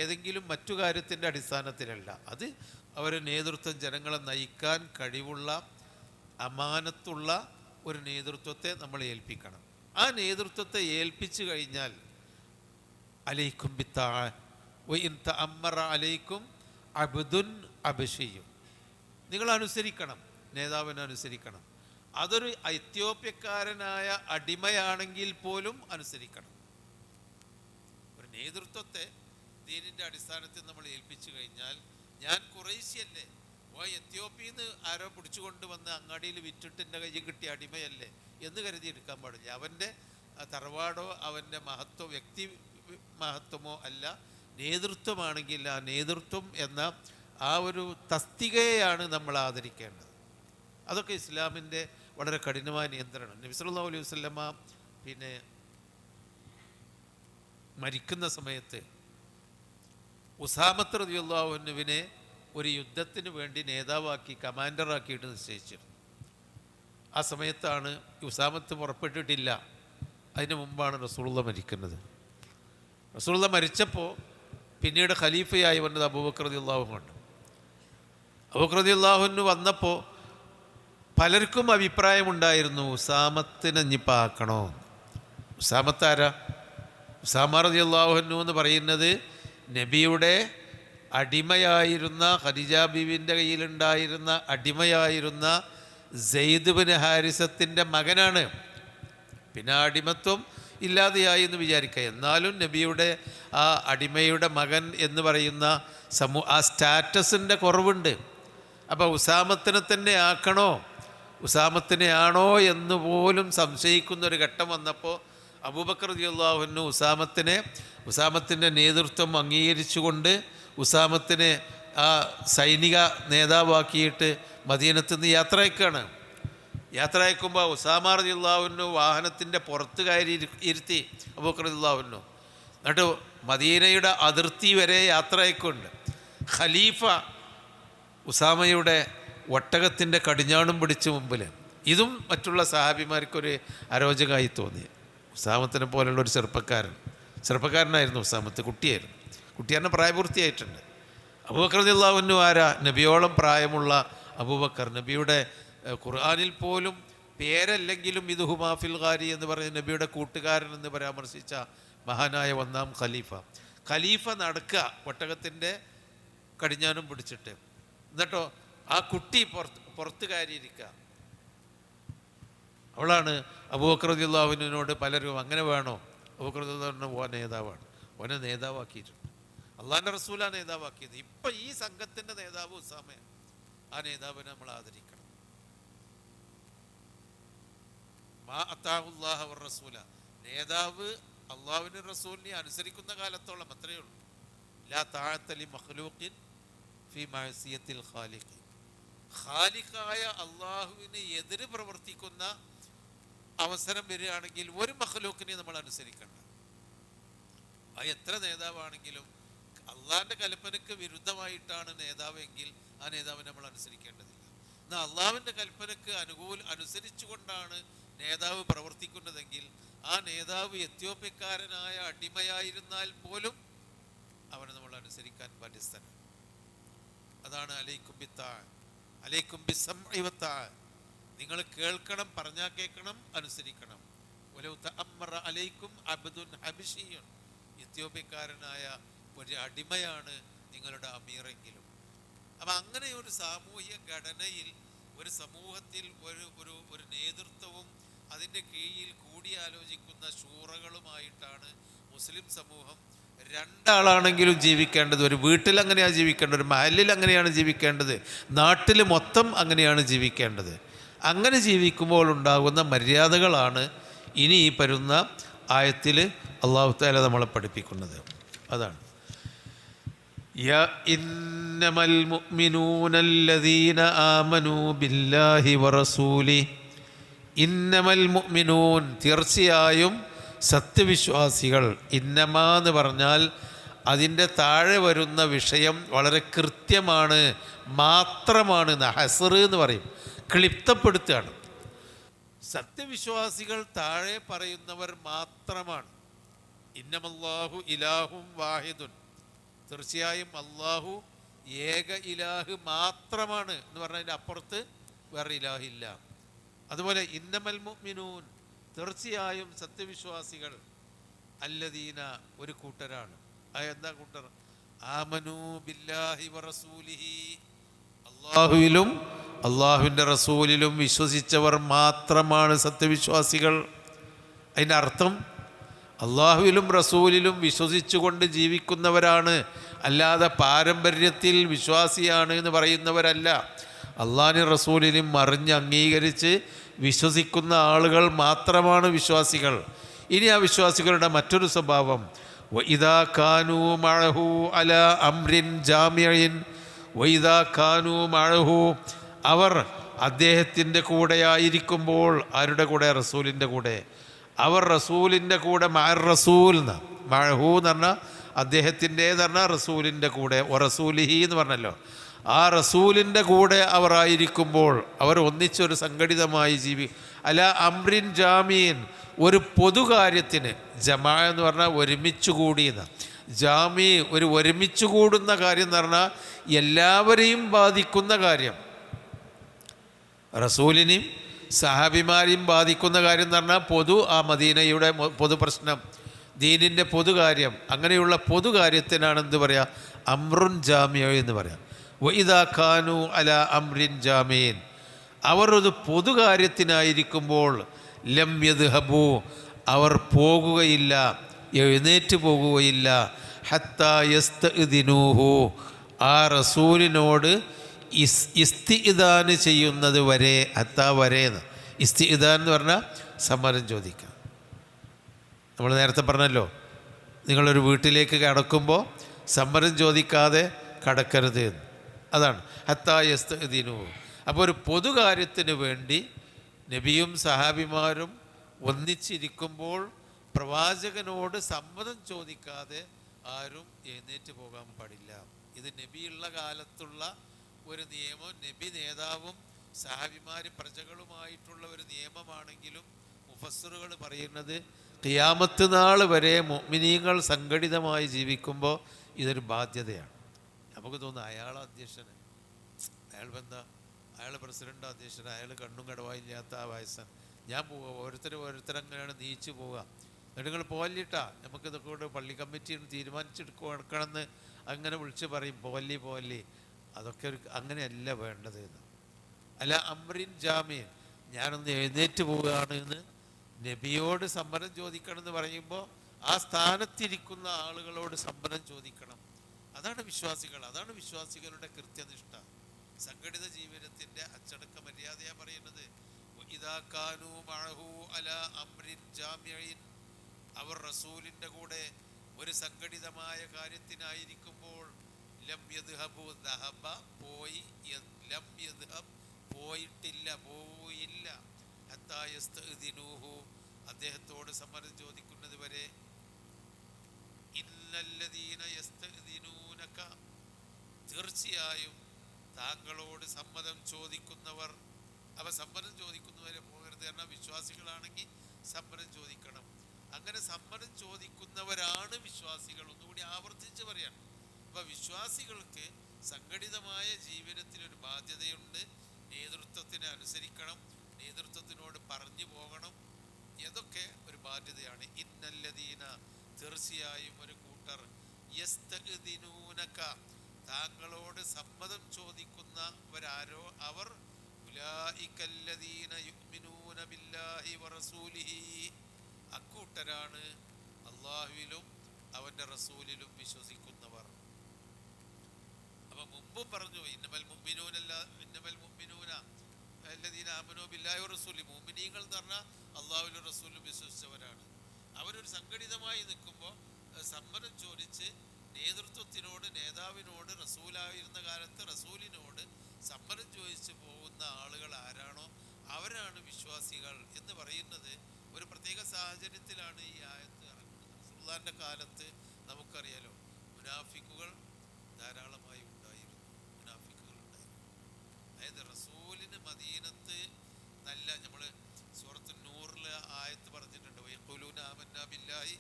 ഏതെങ്കിലും മറ്റു കാര്യത്തിൻ്റെ അടിസ്ഥാനത്തിലല്ല. അത് അവർ നേതൃത്വം ജനങ്ങളെ നയിക്കാൻ കഴിവുള്ള അമാനത്തുള്ള ഒരു നേതൃത്വത്തെ നമ്മൾ ഏൽപ്പിക്കണം. ആ നേതൃത്വത്തെ ഏൽപ്പിച്ചു കഴിഞ്ഞാൽ അലൈക്കും ബിത്താ വഇൻ തഅമ്മറ അലൈക്കും അബ്ദുൻ അബ്ശിയും, നിങ്ങൾ അനുസരിക്കണം, നേതാവിനെ അനുസരിക്കണം. അതൊരു എത്യോപ്യക്കാരനായ അടിമയാണെങ്കിൽ പോലും അനുസരിക്കണം. ഒരു നേതൃത്വത്തെ ദീനിൻ്റെ അടിസ്ഥാനത്തിൽ നമ്മൾ ഏൽപ്പിച്ചു കഴിഞ്ഞാൽ, ഞാൻ ഖുറൈശിയല്ലേ, എത്യോപ്യയിൽ നിന്ന് ആരോ പിടിച്ചുകൊണ്ട് വന്ന് അങ്ങാടിയിൽ വിറ്റിട്ട് എൻ്റെ കയ്യിൽ കിട്ടിയ അടിമയല്ലേ എന്ന് കരുതി എടുക്കാൻ പാടില്ല. അവൻ്റെ തറവാടോ അവൻ്റെ വ്യക്തി മഹത്വമോ അല്ല, നേതൃത്വമാണെങ്കിൽ ആ നേതൃത്വം എന്ന ആ ഒരു തസ്തികയെയാണ് നമ്മൾ ആദരിക്കേണ്ടത്. അതൊക്കെ ഇസ്ലാമിൻ്റെ വളരെ കഠിനമായ നിയന്ത്രണം. നബി സല്ലല്ലാഹു അലൈഹി വസല്ലമ പിന്നെ മരിക്കുന്ന സമയത്ത് ഉസാമത്ത് റളിയല്ലാഹു അൻഹുവിനെ ഒരു യുദ്ധത്തിന് വേണ്ടി നേതാവാക്കി കമാൻഡറാക്കിയിട്ട് നിശ്ചയിച്ചിരുന്നു. ആ സമയത്താണ് ഉസാമത്ത് പുറപ്പെട്ടിട്ടില്ല, അതിന് മുമ്പാണ് റസൂലുള്ളാഹി മരിക്കുന്നത്. റസൂലുള്ളാഹി മരിച്ചപ്പോൾ പിന്നീട് ഖലീഫയായി വന്നത് അബൂബക്കർ റളിയല്ലാഹു അൻഹു. അബൂബക്കർ റളിയല്ലാഹു അൻഹു വന്നപ്പോൾ പലർക്കും അഭിപ്രായമുണ്ടായിരുന്നു ഉസാമത്തിനെ ഇനിയിപ്പോൾ ആക്കണോ. ഉസാമത്ത് ആരാ? ഉസാമ റളിയല്ലാഹു അൻഹു എന്ന് പറയുന്നത് നബിയുടെ അടിമയായിരുന്ന ഖദീജ ബീവിൻ്റെ കയ്യിലുണ്ടായിരുന്ന അടിമയായിരുന്ന സെയ്ദ് ബിൻ ഹാരിസത്തിൻ്റെ മകനാണ്. പിന്നെ അടിമത്വം ഇല്ലാതെയായി എന്ന് വിചാരിക്കുക. എന്നാലും നബിയുടെ ആ അടിമയുടെ മകൻ എന്ന് പറയുന്ന ആ സ്റ്റാറ്റസിൻ്റെ കുറവുണ്ട്. അപ്പോൾ ഉസാമത്തിനെ തന്നെ ആക്കണോ, ഉസാമത്തിനെ ആണോ എന്ന് പോലും സംശയിക്കുന്നൊരു ഘട്ടം വന്നപ്പോൾ അബൂബക്കർ റളിയല്ലാഹു അൻഹു ഉസാമത്തിൻ്റെ നേതൃത്വം അംഗീകരിച്ചുകൊണ്ട് ഉസാമത്തിനെ ആ സൈനിക നേതാവാക്കിയിട്ട് മദീനത്ത് നിന്ന് യാത്ര അയക്കുമ്പോൾ ഉസാമ റളിയല്ലാഹു അൻഹു വാഹനത്തിൻ്റെ പുറത്ത് കയറി ഇരുത്തി അബൂബക്കർ റളിയല്ലാഹു അൻഹു. എന്നിട്ട് മദീനയുടെ അതിർത്തി വരെ യാത്രയൊക്കെയുണ്ട്. ഖലീഫ ഉസാമയുടെ ഒട്ടകത്തിൻ്റെ കടിഞ്ഞാണും പിടിച്ച് മുമ്പിൽ. ഇതും മറ്റുള്ള സഹാബിമാർക്കൊരു അരോചകമായി തോന്നി. ഉസാമത്തിനെ പോലുള്ളൊരു ചെറുപ്പക്കാരനായിരുന്നു ഉസാമത്ത്, കുട്ടിയാരനെ പ്രായപൂർത്തിയായിട്ടുണ്ട്. അബൂബക്കർ റളിയല്ലാഹു അൻഹു ആരാ? നബിയോളം പ്രായമുള്ള അബൂബക്കർ. നബിയുടെ ഖുർആനിൽ പോലും പേരല്ലെങ്കിലും ഇത് ഹുമാഫിൽ ഖാരി എന്ന് പറഞ്ഞ നബിയുടെ കൂട്ടുകാരൻ എന്ന് പരാമർശിച്ച മഹാനായ ഒന്നാം ഖലീഫ നടക്കുക ഒട്ടകത്തിൻ്റെ കടിഞ്ഞാനും പിടിച്ചിട്ട്. എന്നിട്ടോ ആ കുട്ടി പുറത്ത് കയറിയിരിക്കുക. അവളാണ് അബൂബക്കർ റളിയല്ലാഹു അൻഹുവിനോട് പലരും അങ്ങനെ വേണോ? അബൂബക്കർ റളിയല്ലാഹു അൻഹു ഓ നേതാവാണ്, ഓനെ നേതാവാക്കിയിട്ടുണ്ട്. അള്ളാഹിൻ്റെ റസൂലാണ് നേതാവാക്കിയത്. ഇപ്പം ഈ സംഘത്തിൻ്റെ നേതാവ് ഉസാമയാണ്. ആ നേതാവിനെ നമ്മൾ ആദരിക്കണം. മാ അത്താഹുല്ലാഹ വർ റസൂല, നേതാവ് അള്ളാഹുവിൻ്റെ റസൂലിനെ അനുസരിക്കുന്ന കാലത്തോളം അത്രയേ ഉള്ളൂ. ലാ തഅത ലി മഖ്ലൂഖിൻ ഫി മഅസിയത്തിൽ ഖാലിഖ്, ഖാലിഖായ അള്ളാഹുവിന് എതിര് പ്രവർത്തിക്കുന്ന അവസരം വരികയാണെങ്കിൽ ഒരു മഖ്ലൂഖിനെ നമ്മൾ അനുസരിക്കണം. ആ എത്ര നേതാവാണെങ്കിലും അള്ളാഹിൻ്റെ കൽപ്പനയ്ക്ക് വിരുദ്ധമായിട്ടാണ് നേതാവെങ്കിൽ ആ നേതാവിനെ നമ്മൾ അനുസരിക്കേണ്ടതില്ല. എന്നാൽ അള്ളാഹുവിൻ്റെ കൽപ്പനയ്ക്ക് അനുസരിച്ചുകൊണ്ടാണ് നേതാവ് പ്രവർത്തിക്കുന്നതെങ്കിൽ ആ നേതാവ് എത്യോപ്യക്കാരനായ അടിമയായിരുന്നാൽ പോലും അവനെ നമ്മൾ അനുസരിക്കാൻ ബാധ്യസ്ഥനാണ്. അതാണ് അലൈക്കും ബിസ്സംഇ വത്താഅ, നിങ്ങൾ കേൾക്കണം, പറഞ്ഞാൽ കേൾക്കണം, അനുസരിക്കണം. വലൗ തഅമ്മറ അലൈക്കും അബ്ദുൻ ഹബശിയ്യുൻ, എത്യോപ്യക്കാരനായ ഒരു അടിമയാണ് നിങ്ങളുടെ അമീറെങ്കിലും. അപ്പം അങ്ങനെ ഒരു സാമൂഹ്യ ഘടനയിൽ ഒരു സമൂഹത്തിൽ ഒരു നേതൃത്വവും അതിൻ്റെ കീഴിൽ കൂടിയാലോചിക്കുന്ന ശൂറകളുമായിട്ടാണ് മുസ്ലിം സമൂഹം. രണ്ടാളാണെങ്കിലും ജീവിക്കേണ്ടത്. ഒരു വീട്ടിൽ അങ്ങനെയാണ് ജീവിക്കേണ്ടത്, ഒരു മഹല്ലിൽ അങ്ങനെയാണ് ജീവിക്കേണ്ടത്, നാട്ടിൽ മൊത്തം അങ്ങനെയാണ് ജീവിക്കേണ്ടത്. അങ്ങനെ ജീവിക്കുമ്പോൾ ഉണ്ടാകുന്ന മര്യാദകളാണ് ഇനി ഈ വരുന്ന ആയത്തിൽ അല്ലാഹു തആല നമ്മളെ പഠിപ്പിക്കുന്നത്. അതാണ് യാ ഇന്നമൽ മുഅ്മിനൂനല്ലദീന ആമനൂ ബില്ലാഹി വറസൂലി. ഇന്നമൽ മുഅ്മിനൂൻ, തീർച്ചയായും സത്യവിശ്വാസികൾ. ഇന്നമാ എന്ന് പറഞ്ഞാൽ അതിൻ്റെ താഴെ വരുന്ന വിഷയം വളരെ കൃത്യമാണ്, മാത്രമാണ്. ഹസ്ർ എന്ന് പറയും, ക്ലിപ്തപ്പെടുത്തുകയാണ്. സത്യവിശ്വാസികൾ താഴെ പറയുന്നവർ മാത്രമാണ്. ഇന്നമല്ലാഹു ഇലാഹും വാഹിദുൻ, തീർച്ചയായും അള്ളാഹു ഏക ഇലാഹ് മാത്രമാണ് എന്ന് പറഞ്ഞതിൻ്റെ അപ്പുറത്ത് വേറെ ഇലാഹില്ല. അതുപോലെ ഇന്നമൽ മുഅ്മിനൂൻ, തീർച്ചയായും സത്യവിശ്വാസികൾ. അല്ലദീന, ഒരു കൂട്ടരാണ്. എന്താ കൂട്ടർ? ആമനൂ ബില്ലാഹി വറസൂലിഹി, അള്ളാഹുവിലും അള്ളാഹുവിൻ്റെ റസൂലിലും വിശ്വസിച്ചവർ മാത്രമാണ് സത്യവിശ്വാസികൾ. അതിൻ്റെ അർത്ഥം അള്ളാഹുവിലും റസൂലിലും വിശ്വസിച്ചുകൊണ്ട് ജീവിക്കുന്നവരാണ്, അല്ലാതെ പാരമ്പര്യത്തിൽ വിശ്വാസിയാണ് എന്ന് പറയുന്നവരല്ല. അള്ളാഹിനും റസൂലിനും അറിഞ്ഞ് അംഗീകരിച്ച് വിശ്വസിക്കുന്ന ആളുകൾ മാത്രമാണ് വിശ്വാസികൾ. ഇനി ആ വിശ്വാസികളുടെ മറ്റൊരു സ്വഭാവം, വഇദാ കാനൂ മഅഹു അലാ അംരിൻ ജാമിഇൻ, വഇദാ കാനൂ മഅഹു, അവർ അദ്ദേഹത്തിൻ്റെ കൂടെ ആയിരിക്കുമ്പോൾ. ആരുടെ കൂടെ? റസൂലിൻ്റെ കൂടെ. അവർ റസൂലിൻ്റെ കൂടെ, മഅർ റസൂൽ എന്ന്, മഅഹു എന്ന് പറഞ്ഞാൽ അദ്ദേഹത്തിൻ്റെന്ന് പറഞ്ഞാൽ റസൂലിൻ്റെ കൂടെ, റസൂലിഹി എന്ന് പറഞ്ഞല്ലോ. ആ റസൂലിൻ്റെ കൂടെ അവർ ആയിരിക്കുമ്പോൾ അവർ ഒന്നിച്ചൊരു സംഘടിതമായി അല അംറിൻ ജാമീൻ, ഒരു പൊതുകാര്യത്തിന്. ജമാ എന്ന് പറഞ്ഞാൽ ഒരുമിച്ച് കൂടിയെന്ന്. ജാമി, ഒരു ഒരുമിച്ച് കൂടുന്ന കാര്യം എന്ന് പറഞ്ഞാൽ എല്ലാവരെയും ബാധിക്കുന്ന കാര്യം. റസൂലിനെയും സഹാബിമാരെയും ബാധിക്കുന്ന കാര്യം എന്ന് പറഞ്ഞാൽ ആ മദീനയുടെ പൊതു പ്രശ്നം, ദീനിൻ്റെ പൊതുകാര്യം. അങ്ങനെയുള്ള പൊതുകാര്യത്തിനാണ് എന്ത് പറയുക? അംറുൻ ജാമിയ എന്ന് പറയാം. വഇദാ കാനൂ അലാ അംറിൻ ജാമീൻ, അവർ ഒരു പൊതുകാര്യത്തിനായിരിക്കുമ്പോൾ ലം യദ്ഹബൂ, അവർ പോകുകയില്ല, എഴുന്നേറ്റ് പോകുകയില്ല. ഹത്താ യസ്തഇദിനൂഹു, ആ റസൂലിനോട് ഇസ്തിഇദാൻ ചെയ്യുന്നത് വരെ. ഹത്താ വരേന്ന്, ഇസ്തിഇദാൻ എന്ന് പറഞ്ഞാൽ സമ്മതം ചോദിക്കുക. നമ്മൾ നേരത്തെ പറഞ്ഞല്ലോ, നിങ്ങളൊരു വീട്ടിലേക്ക് കടക്കുമ്പോൾ സമ്മതം ചോദിക്കാതെ കടക്കരുത് എന്ന്. അതാണ് ഹത്താ യസ്തഇദിനൂഹു. അപ്പോൾ ഒരു പൊതുകാര്യത്തിന് വേണ്ടി നബിയും സഹാബിമാരും ഒന്നിച്ചിരിക്കുമ്പോൾ പ്രവാചകനോട് സമ്മതം ചോദിക്കാതെ ആരും എഴുന്നേറ്റ് പോകാൻ പാടില്ല. ഇത് നബിയുള്ള കാലത്തുള്ള ഒരു നിയമം, നബി നേതാവും സഹാബിമാര് പ്രജകളുമായിട്ടുള്ള ഒരു നിയമമാണെങ്കിലും മുഫസ്സിറുകൾ പറയുന്നത് ഖിയാമത്ത് നാൾ വരെ മുഅ്മിനീങ്ങൾ സംഘടിതമായി ജീവിക്കുമ്പോൾ ഇതൊരു ബാധ്യതയാണ്. നമുക്ക് തോന്നുന്നു അയാൾ അധ്യക്ഷന്, അയാൾ എന്താ, അയാൾ പ്രസിഡന്റ് അധ്യക്ഷൻ, അയാൾ കണ്ണും കടവായില്ലാത്ത ആ വയസ്സൻ, ഞാൻ പോവുക, ഓരോരുത്തരങ്ങനെയാണ് നീച്ചു പോവുക, എന്നിട്ട് നിങ്ങൾ പോവല്ലിട്ടാ, നമുക്കിതൊക്കെ കൊണ്ട് പള്ളി കമ്മിറ്റി തീരുമാനിച്ചെടുക്കണമെന്ന് അങ്ങനെ വിളിച്ച് പറയും, പോവല്ലി. അതൊക്കെ അങ്ങനെയല്ല വേണ്ടത് എന്ന്. അല്ല അമ്രിൻ ജാമ്യൻ, ഞാനൊന്ന് എഴുന്നേറ്റ് പോവുകയാണ് എന്ന് നബിയോട് സമ്മതം ചോദിക്കണം എന്ന് പറയുമ്പോൾ ആ സ്ഥാനത്തിരിക്കുന്ന ആളുകളോട് സമ്മതം ചോദിക്കണം. അതാണ് വിശ്വാസികൾ, അതാണ് വിശ്വാസികളുടെ കൃത്യനിഷ്ഠ. സംഘടിത ജീവിതത്തിന്റെ അച്ചടക്ക മര്യാദയാ പറയുന്നത്. അവർ റസൂലിന്റെ കൂടെ ഒരു സംഘടിതമായ കാര്യത്തിനായിരിക്കുമ്പോൾ പോയില്ല അദ്ദേഹത്തോട് സമ്മതം ചോദിക്കുന്നത് വരെ. തീർച്ചയായും താങ്കളോട് സമ്മതം ചോദിക്കുന്നവർ, അവ സമ്മതം ചോദിക്കുന്നവരെ പോകരുത്. കാരണം വിശ്വാസികളാണെങ്കിൽ സമ്മതം ചോദിക്കണം. അങ്ങനെ സമ്മതം ചോദിക്കുന്നവരാണ് വിശ്വാസികൾ. ഒന്നുകൂടി ആവർത്തിച്ച് പറയാണ്. അപ്പൊ വിശ്വാസികൾക്ക് സംഘടിതമായ ജീവിതത്തിൽ ഒരു ബാധ്യതയുണ്ട്. നേതൃത്വത്തിനെ അനുസരിക്കണം, നേതൃത്വത്തിനോട് പറഞ്ഞു പോകണം. ഇതൊക്കെ ഒരു ബാധ്യതയാണ്. ഇന്നല്ലദീന, തീർച്ചയായും ഒരു കൂട്ടർ, യസ്തഅ്ദിനൂനക, താങ്കളോട് സമ്മതം ചോദിക്കുന്നവരാരോ അവർ, ഉലൈകല്ലദീന യുഅ്മിനൂന ബില്ലാഹി വറസൂലിഹി, അക്കൂട്ടരാണ് അല്ലാഹുവിലും അവന്റെ റസൂലിലും വിശ്വസിക്കുന്നവർ. അപ്പൊ മുമ്പും പറഞ്ഞു, ഇന്നമൽ മുഅ്മിനൂന അല്ലദീന ആമനൂ ബില്ലാഹി വറസൂലി, മുഅ്മിനീങ്ങൾ എന്ന് പറഞ്ഞാൽ അല്ലാഹുവിലും റസൂലിലും വിശ്വസിച്ചവരാണ്. അവരൊരു സംഘടിതമായി നിൽക്കുമ്പോൾ സമ്മതം ചോദിച്ച് നേതൃത്വത്തിനോട്, നേതാവിനോട്, റസൂലായിരുന്ന കാലത്ത് റസൂലിനോട് സമ്മതം ചോദിച്ചു പോകുന്ന ആളുകൾ ആരാണോ അവരാണ് വിശ്വാസികൾ എന്ന് പറയുന്നത്. ഒരു പ്രത്യേക സാഹചര്യത്തിലാണ് ഈ ആയത്ത് ഇറങ്ങുന്നത്. റസൂലുള്ളാഹിന്റെ കാലത്ത് നമുക്കറിയാലോ, മുനാഫിക്കുകൾ ധാരാളമായി ഉണ്ടായിരുന്നു. അതായത് റസൂലിന് മദീനത്ത് നല്ല, നമ്മള് സൂറത്തു നൂറിലെ ആയത്ത് പറഞ്ഞിട്ടുണ്ട്, വയഖൂലൂന ആമന്നാ ബില്ലാഹി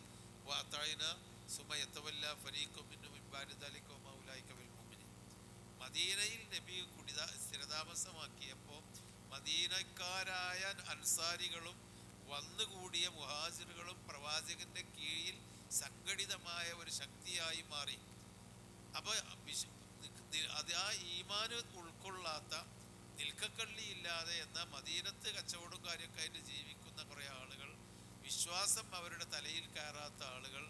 വഅതഅനാ സുമ്മ യതവല്ലാ ഫരീഖും മിൻഹും മിൻ ബഅദി ദാലിക വമാ ഉലൈക ബിൽ മുഅ്മിനീൻ. മദീനയിൽ നബി സ്ഥിരതാമസമാക്കിയപ്പോൾ മദീനക്കാരായ അൻസാരികളും വന്നുകൂടിയ മുഹാജിറുകളും പ്രവാചകന്റെ കീഴിൽ സംഘടിതമായ ഒരു ശക്തിയായി മാറി. അപ്പൊ അത് ആ ഈമാന് ഉൾക്കൊള്ളാത്ത, നിൽക്കക്കള്ളിയില്ലാതെ എന്ന മദീനത്ത് കച്ചവടവും കാര്യമൊക്കെ ആയിട്ട് ജീവിക്കുന്ന കുറെ ആളുകൾ, വിശ്വാസം അവരുടെ തലയിൽ കയറാത്ത ആളുകൾ,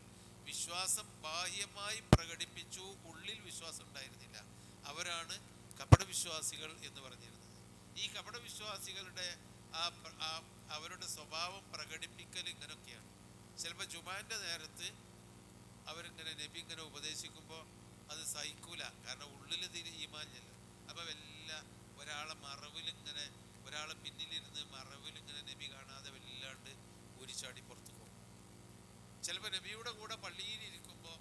വിശ്വാസം ബാഹ്യമായി പ്രകടിപ്പിച്ചു, ഉള്ളിൽ വിശ്വാസം ഉണ്ടായിരുന്നില്ല, അവരാണ് കപടവിശ്വാസികൾ എന്ന് പറഞ്ഞിരുന്നത്. ഈ കപടവിശ്വാസികളുടെ അവരുടെ സ്വഭാവം പ്രകടിപ്പിക്കൽ ഇങ്ങനെയൊക്കെയാണ്. ചിലപ്പോൾ ജുമാന്റെ നേരത്ത് അവരിങ്ങനെ നബി ഇങ്ങനെ ഉപദേശിക്കുമ്പോൾ അത് സഹിക്കൂല, കാരണം ഉള്ളിൽ ഈമാനില്ല. അപ്പൊ ഒരാളെ മറവിലിങ്ങനെ, ഒരാളെ പിന്നിലിരുന്ന് മറവിലിങ്ങനെ നബി കാണാതെ വല്ലാണ്ട് ഊരിച്ചാടി പുറത്തു പോകും. ചിലപ്പോൾ നബിയുടെ കൂടെ പള്ളിയിൽ ഇരിക്കുമ്പോൾ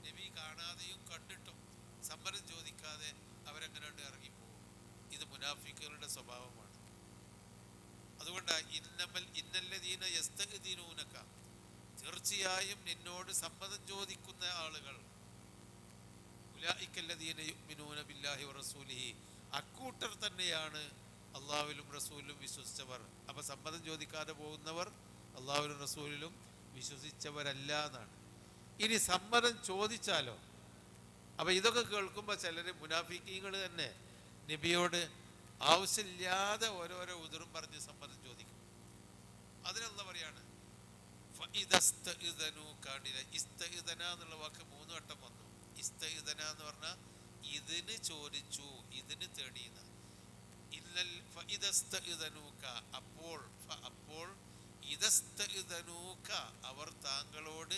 നബി കാണാതെയും കണ്ടിട്ടും സമ്മതം ചോദിക്കാതെ അവരങ്ങനെ ഇറങ്ങിപ്പോകും. ഇത് മുനാഫിക്കുകളുടെ സ്വഭാവമാണ്. അതുകൊണ്ടാണ് ഇന്നല്ലദീന യസ്തഅ്ദിനൂനക, തീർച്ചയായും നിന്നോട് സമ്മതം ചോദിക്കുന്ന ആളുകൾ, ഉലൈകല്ലദീന യുഅ്മിനൂന ബില്ലാഹി വറസൂലിഹി, അക്കൂട്ടർ തന്നെയാണ് അള്ളാഹുവിലും റസൂലിലും വിശ്വസിച്ചവർ. അപ്പൊ സമ്മതം ചോദിക്കാതെ പോകുന്നവർ അള്ളാഹുവിലും റസൂലിലും വിശ്വസിച്ചവരല്ല എന്നാണ്. ഇനി സമ്മതം ചോദിച്ചാലോ? അപ്പൊ ഇതൊക്കെ കേൾക്കുമ്പോൾ ചിലര് മുനാഫിക്കീങ്ങൾ തന്നെ നബിയോട് ആവശ്യമില്ലാതെ ഓരോരോ ഉദറും പറഞ്ഞ് സമ്മതം ചോദിക്കും. അതിനുള്ള പറയാണ് ഇസ്തഇദന എന്നുള്ള വാക്ക് 3 വട്ടം വന്നു. ഇസ്തഇദന എന്ന് പറഞ്ഞാൽ ഇതിന് ചോദിച്ചു, ഇതിന് തേടിയെന്ന്. അപ്പോൾ അവർ താങ്കളോട്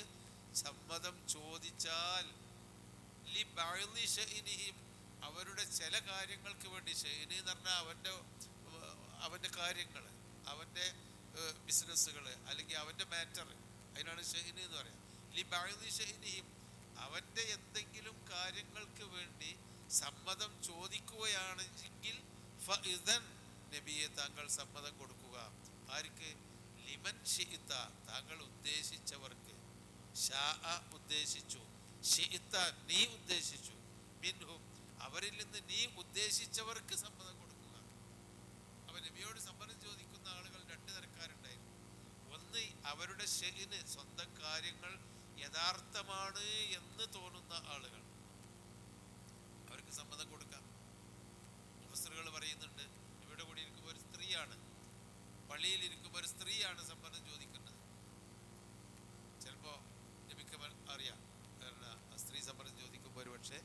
സമ്മതം ചോദിച്ചാൽ, അവരുടെ ചില കാര്യങ്ങൾക്ക് വേണ്ടി, ഷെയ്ന് എന്ന് പറഞ്ഞാൽ അവന്റെ കാര്യങ്ങൾ, അവന്റെ ബിസിനസ്സുകൾ, അല്ലെങ്കിൽ അവന്റെ മാറ്റർ, അതിനാണ് ഷെഹ്ന് എന്ന് പറയാം. ലി ഷെഹ്നിഹിം, അവന്റെ എന്തെങ്കിലും കാര്യങ്ങൾക്ക് വേണ്ടി സമ്മതം ചോദിക്കുകയാണെങ്കിൽ ഫഇദൻ, നബിയെ താങ്കൾ സമ്മതം കൊടുക്കുക. ആർക്ക്? ലിമൻ ഷിഇത, താങ്കൾ ഉദ്ദേശിച്ചവർക്ക്. ഷാ ഉദ്ദേശിച്ചു, ഷിഇത നീ ഉദ്ദേശിച്ചു, മിൻഹും അവരിൽ നിന്ന് നീ ഉദ്ദേശിച്ചവർക്ക് സമ്മതം കൊടുക്കുക. അപ്പൊ നബിയോട് സമ്മതം ചോദിക്കുന്ന ആളുകൾ രണ്ട് തരക്കാരുണ്ടായിരുന്നു. ഒന്ന്, അവരുടെ ഷെഹ്ന്, സ്വന്തം കാര്യങ്ങൾ യഥാർത്ഥമാണ് എന്ന് തോന്നുന്ന ആളുകൾ, അവർക്ക് സമ്മതം കൊടുക്കാം. മുഫസ്സിറുകൾ പറയുന്നുണ്ട്, ഇവിടെ കൂടി ഇരിക്കുമ്പോൾ ഒരു സ്ത്രീയാണ്, പള്ളിയിൽ ഇരിക്കുമ്പോൾ ഒരു സ്ത്രീയാണ് സമ്മതം ചോദിക്കുന്നത്. ചിലപ്പോ നബിക്ക് അറിയാം, സ്ത്രീ സമ്മതം ചോദിക്കുമ്പോൾ ഒരു പക്ഷേ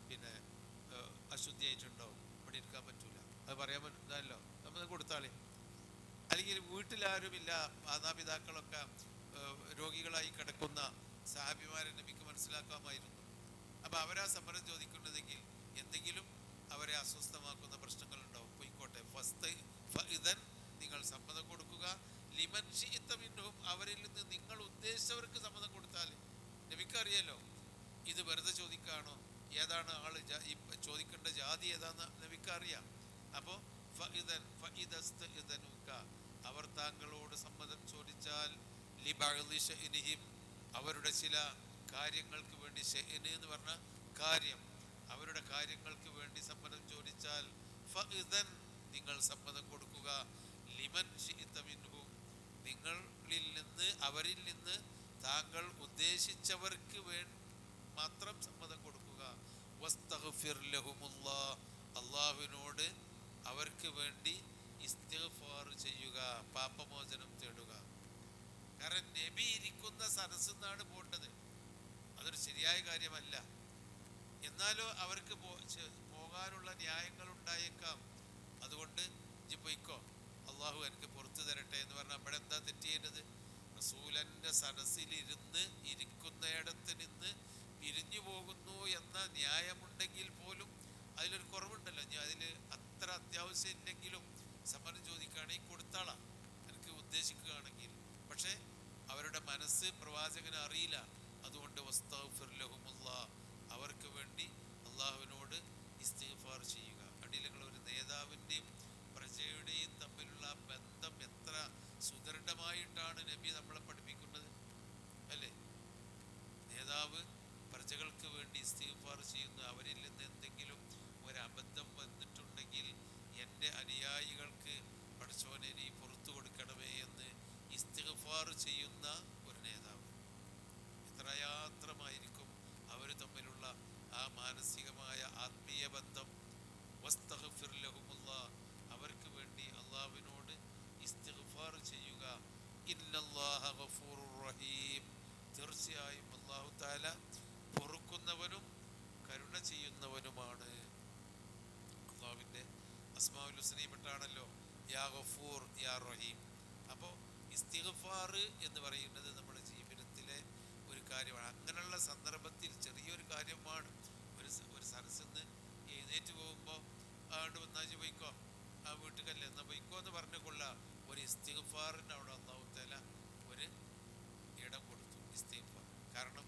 പിന്നെ അശുദ്ധിയായിട്ടുണ്ടോ, ഇവിടെ ഇരിക്കാൻ പറ്റൂല, അത് പറയാൻ പറ്റില്ലല്ലോ, സമ്മതം കൊടുത്താളേ. അല്ലെങ്കിൽ വീട്ടിലാരുമില്ല, മാതാപിതാക്കളൊക്കെ രോഗികളായി കിടക്കുന്ന സഹാബിമാരെ നബിക്ക് മനസ്സിലാക്കാമായിരുന്നു. അപ്പൊ അവരാ സമ്മതം ചോദിക്കുന്നതെങ്കിൽ എന്തെങ്കിലും അവരെ അസ്വസ്ഥമാക്കുന്ന പ്രശ്നങ്ങൾ ഉണ്ടാവും, പോയിക്കോട്ടെ. ഫഇദൻ, നിങ്ങൾ സമ്മതം കൊടുക്കുക. ലിമൻ ശിഇത മിൻഹും, അവരിൽ നിന്ന് നിങ്ങൾ ഉദ്ദേശിച്ചവർക്ക് സമ്മതം കൊടുത്താൽ. നബിക്കറിയാലോ ഇത് വെറുതെ ചോദിക്കാണോ, ഏതാണ് ആള് ചോദിക്കേണ്ട ജാതി ഏതാന്ന് നബിക്കറിയാം. അപ്പോ ഫഇദൻ ഫഇദസ്തഇദനുക, അവർ താങ്കളോട് സമ്മതം ചോദിച്ചാൽ, ലിബഅദി ശഅനിഹിം, അവരുടെ ചില കാര്യങ്ങൾക്ക് വേണ്ടി, ശഅന് എന്ന് പറഞ്ഞ കാര്യം, അവരുടെ കാര്യങ്ങൾക്ക് വേണ്ടി സമ്മതം ചോദിച്ചാൽ ഫഇദൻ, നിങ്ങൾ സമ്മതം കൊടുക്കുക. ലിമൻ ശിഇത മിൻഹും, നിങ്ങളിൽ നിന്ന്, അവരിൽ നിന്ന് താങ്കൾ ഉദ്ദേശിച്ചവർക്ക് മാത്രം സമ്മതം കൊടുക്കുക. വസ്തഗ്ഫിർ ലഹുമുല്ലാഹ്, അല്ലാഹുവിനോട് അവർക്ക് വേണ്ടി ഇസ്തിഗ്ഫാർ ചെയ്യുക, പാപമോചനം തേടുക. കാരണം നബി ഇരിക്കുന്ന സദസ്സെന്നാണ് പോകേണ്ടത്, അതൊരു ശരിയായ കാര്യമല്ല. എന്നാലോ അവർക്ക് പോകാനുള്ള ന്യായങ്ങൾ ഉണ്ടായേക്കാം. അതുകൊണ്ട് ഇജ്ജ് പൊയ്ക്കോ, അള്ളാഹു എനിക്ക് പുറത്തു തരട്ടെ എന്ന് പറഞ്ഞാൽ അവിടെ എന്താ തെറ്റ് ചെയ്യേണ്ടത്? റസൂലന്റെ സദസ്സിലിരുന്ന് ഇരിക്കുന്നിടത്ത് നിന്ന് പിരിഞ്ഞു പോകുന്നു എന്ന ന്യായമുണ്ടെങ്കിൽ പോലും അതിലൊരു കുറവുണ്ടല്ലോ. ഞാൻ അതിൽ അത്ര അത്യാവശ്യം ഇല്ലെങ്കിലും സമ്മതം ചോദിക്കുകയാണെങ്കിൽ കൊടുത്താളാം, എനിക്ക് ഉദ്ദേശിക്കുകയാണെങ്കിൽ. പക്ഷെ അവരുടെ മനസ്സ് പ്രവാചകന് അറിയില്ല. അതുകൊണ്ട് വസ്തഗ്ഫിർ ലഹുമുല്ലാഹ്, അവർക്ക് വേണ്ടി അള്ളാഹുവിനോട് ഇസ്തിഗ്ഫാർ ചെയ്യുക. അടിയിലുള്ള ഒരു നേതാവിൻ്റെയും പ്രജയുടെയും തമ്മിലുള്ള ബന്ധം എത്ര സുദൃഢമായിട്ടാണ് നബി നമ്മളെ പഠിപ്പിക്കുന്നത്, അല്ലേ? നേതാവ് പ്രജകൾക്ക് വേണ്ടി ഇസ്തിഗ്ഫാർ ചെയ്യുന്നു. അവരിൽ നിന്ന് എന്തെങ്കിലും ഒരു അബദ്ധം വന്നിട്ടുണ്ടെങ്കിൽ എൻ്റെ അനുയായികൾക്ക് പടച്ചോനെ നീ പുറത്തു കൊടുക്കണമേ എന്ന് ഇസ്തിഗ്ഫാർ ചെയ്യുന്ന ഒരു നേതാവ്. എത്രയാത്രമായിരിക്കും അവർ തമ്മിലുള്ള ആ മാനസികമായ ആത്മീയ ബന്ധം. വസ്തഗ്ഫിർ ലഹുമുല്ലാഹ്, അവർക്ക് വേണ്ടി അള്ളാഹുവിനോട് ഇസ്തിഗ്ഫാർ ചെയ്യുക. ഇന്നല്ലാഹ ഗഫൂറുർ റഹീം, തീർച്ചയായും അല്ലാഹു തആല പൊറുക്കുന്നവനും കരുണ ചെയ്യുന്നവനുമാണ്. അള്ളാഹുവിൻ്റെ അസ്മാഉൽ ഹുസ്നയിൽപ്പെട്ടാണല്ലോ യാ ഗഫൂർ യാ റഹീം. അപ്പോൾ ഇസ്തിഗ്ഫാർ എന്ന് പറയുന്നത് നമ്മുടെ ജീവിതത്തിലെ ഒരു കാര്യമാണ്. അങ്ങനെയുള്ള സന്ദർഭത്തിൽ ചെറിയൊരു കാര്യമാണ്. ഒരു സദസ്സിൽ നിന്ന് എഴുന്നേറ്റ് പോകുമ്പോൾ ആണ്ട് വന്നാജ് പോയിക്കോ, ആ വീട്ടുകല്ലേ എന്നാ പോയിക്കോ എന്ന് പറഞ്ഞുകൊള്ള ഒരു ഇസ്തിഗ്ഫാറിന് അവിടെ അല്ലാഹു തആല ഒരു ഇടം കൊടുത്തു. ഇസ്തിഗ്ഫാർ കാരണം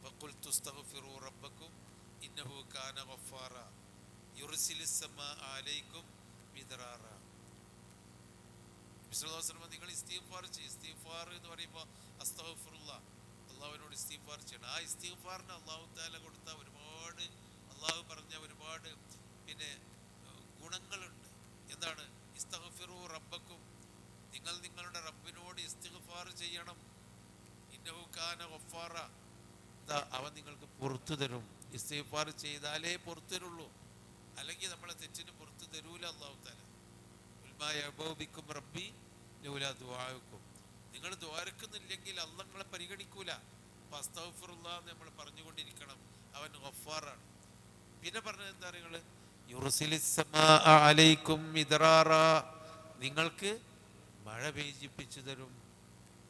വഖുൽതു ഇസ്തഗ്ഫിറൂ റബ്ബക്കും ഇന്നഹു കാന ഗഫാറ യുർസിലിസ് സമാ അലൈക്കും മിദ്റാറ. നിങ്ങൾ ഇസ്തിഗ്ഫാർ ചെയ്യും. ഇസ്തിഗ്ഫാർ എന്ന് പറയുമ്പോൾ അസ്തഗ്ഫിറുല്ലാഹ്, അള്ളാഹുവിനോട് ഇസ്തിഗ്ഫാർ ചെയ്യണം. ആ ഇസ്തിഗ്ഫാറിന് അല്ലാഹു തആല കൊടുത്ത ഒരുപാട്, അള്ളാഹു പറഞ്ഞ ഒരുപാട് പിന്നെ ഗുണങ്ങളുണ്ട്. എന്താണ്? ഇസ്തഗ്ഫിറൂ റബ്ബക്കും, നിങ്ങൾ നിങ്ങളുടെ റബ്ബിനോട് ഇസ്തിഗ്ഫാർ ചെയ്യണം. ഇന്നഹു കാന ഗഫാറ, അവൻ നിങ്ങൾക്ക് പുറത്തു തരും. ഇസ്തിഗ്ഫാർ ചെയ്താലേ പുറത്തു തരുള്ളൂ, അല്ലെങ്കിൽ നമ്മളെ തെറ്റിന് പുറത്തു തരൂല അല്ലാഹു തആല. ഉൽമാ യഅബഉ ബിക്കും റബ്ബി ലൗലാ ദുആഉക്കും, നിങ്ങൾ ദ്വാരക്കുന്നില്ലെങ്കിൽ അല്ലാഹു നിങ്ങളെ പരിഗണിക്കൂല. അപ്പോൾ അസ്തഗ്ഫിറുല്ലാഹ് എന്ന് നമ്മൾ പറഞ്ഞുകൊണ്ടിരിക്കണം. അവൻ ഗഫാറാണ്. പിന്നെ പറഞ്ഞത് എന്താ നിങ്ങൾ? യുർസിലിസ് സമാ അലൈക്കും മിദ്റാറ, നിങ്ങൾക്ക് മഴ പെയ്യിപ്പിച്ചു തരും.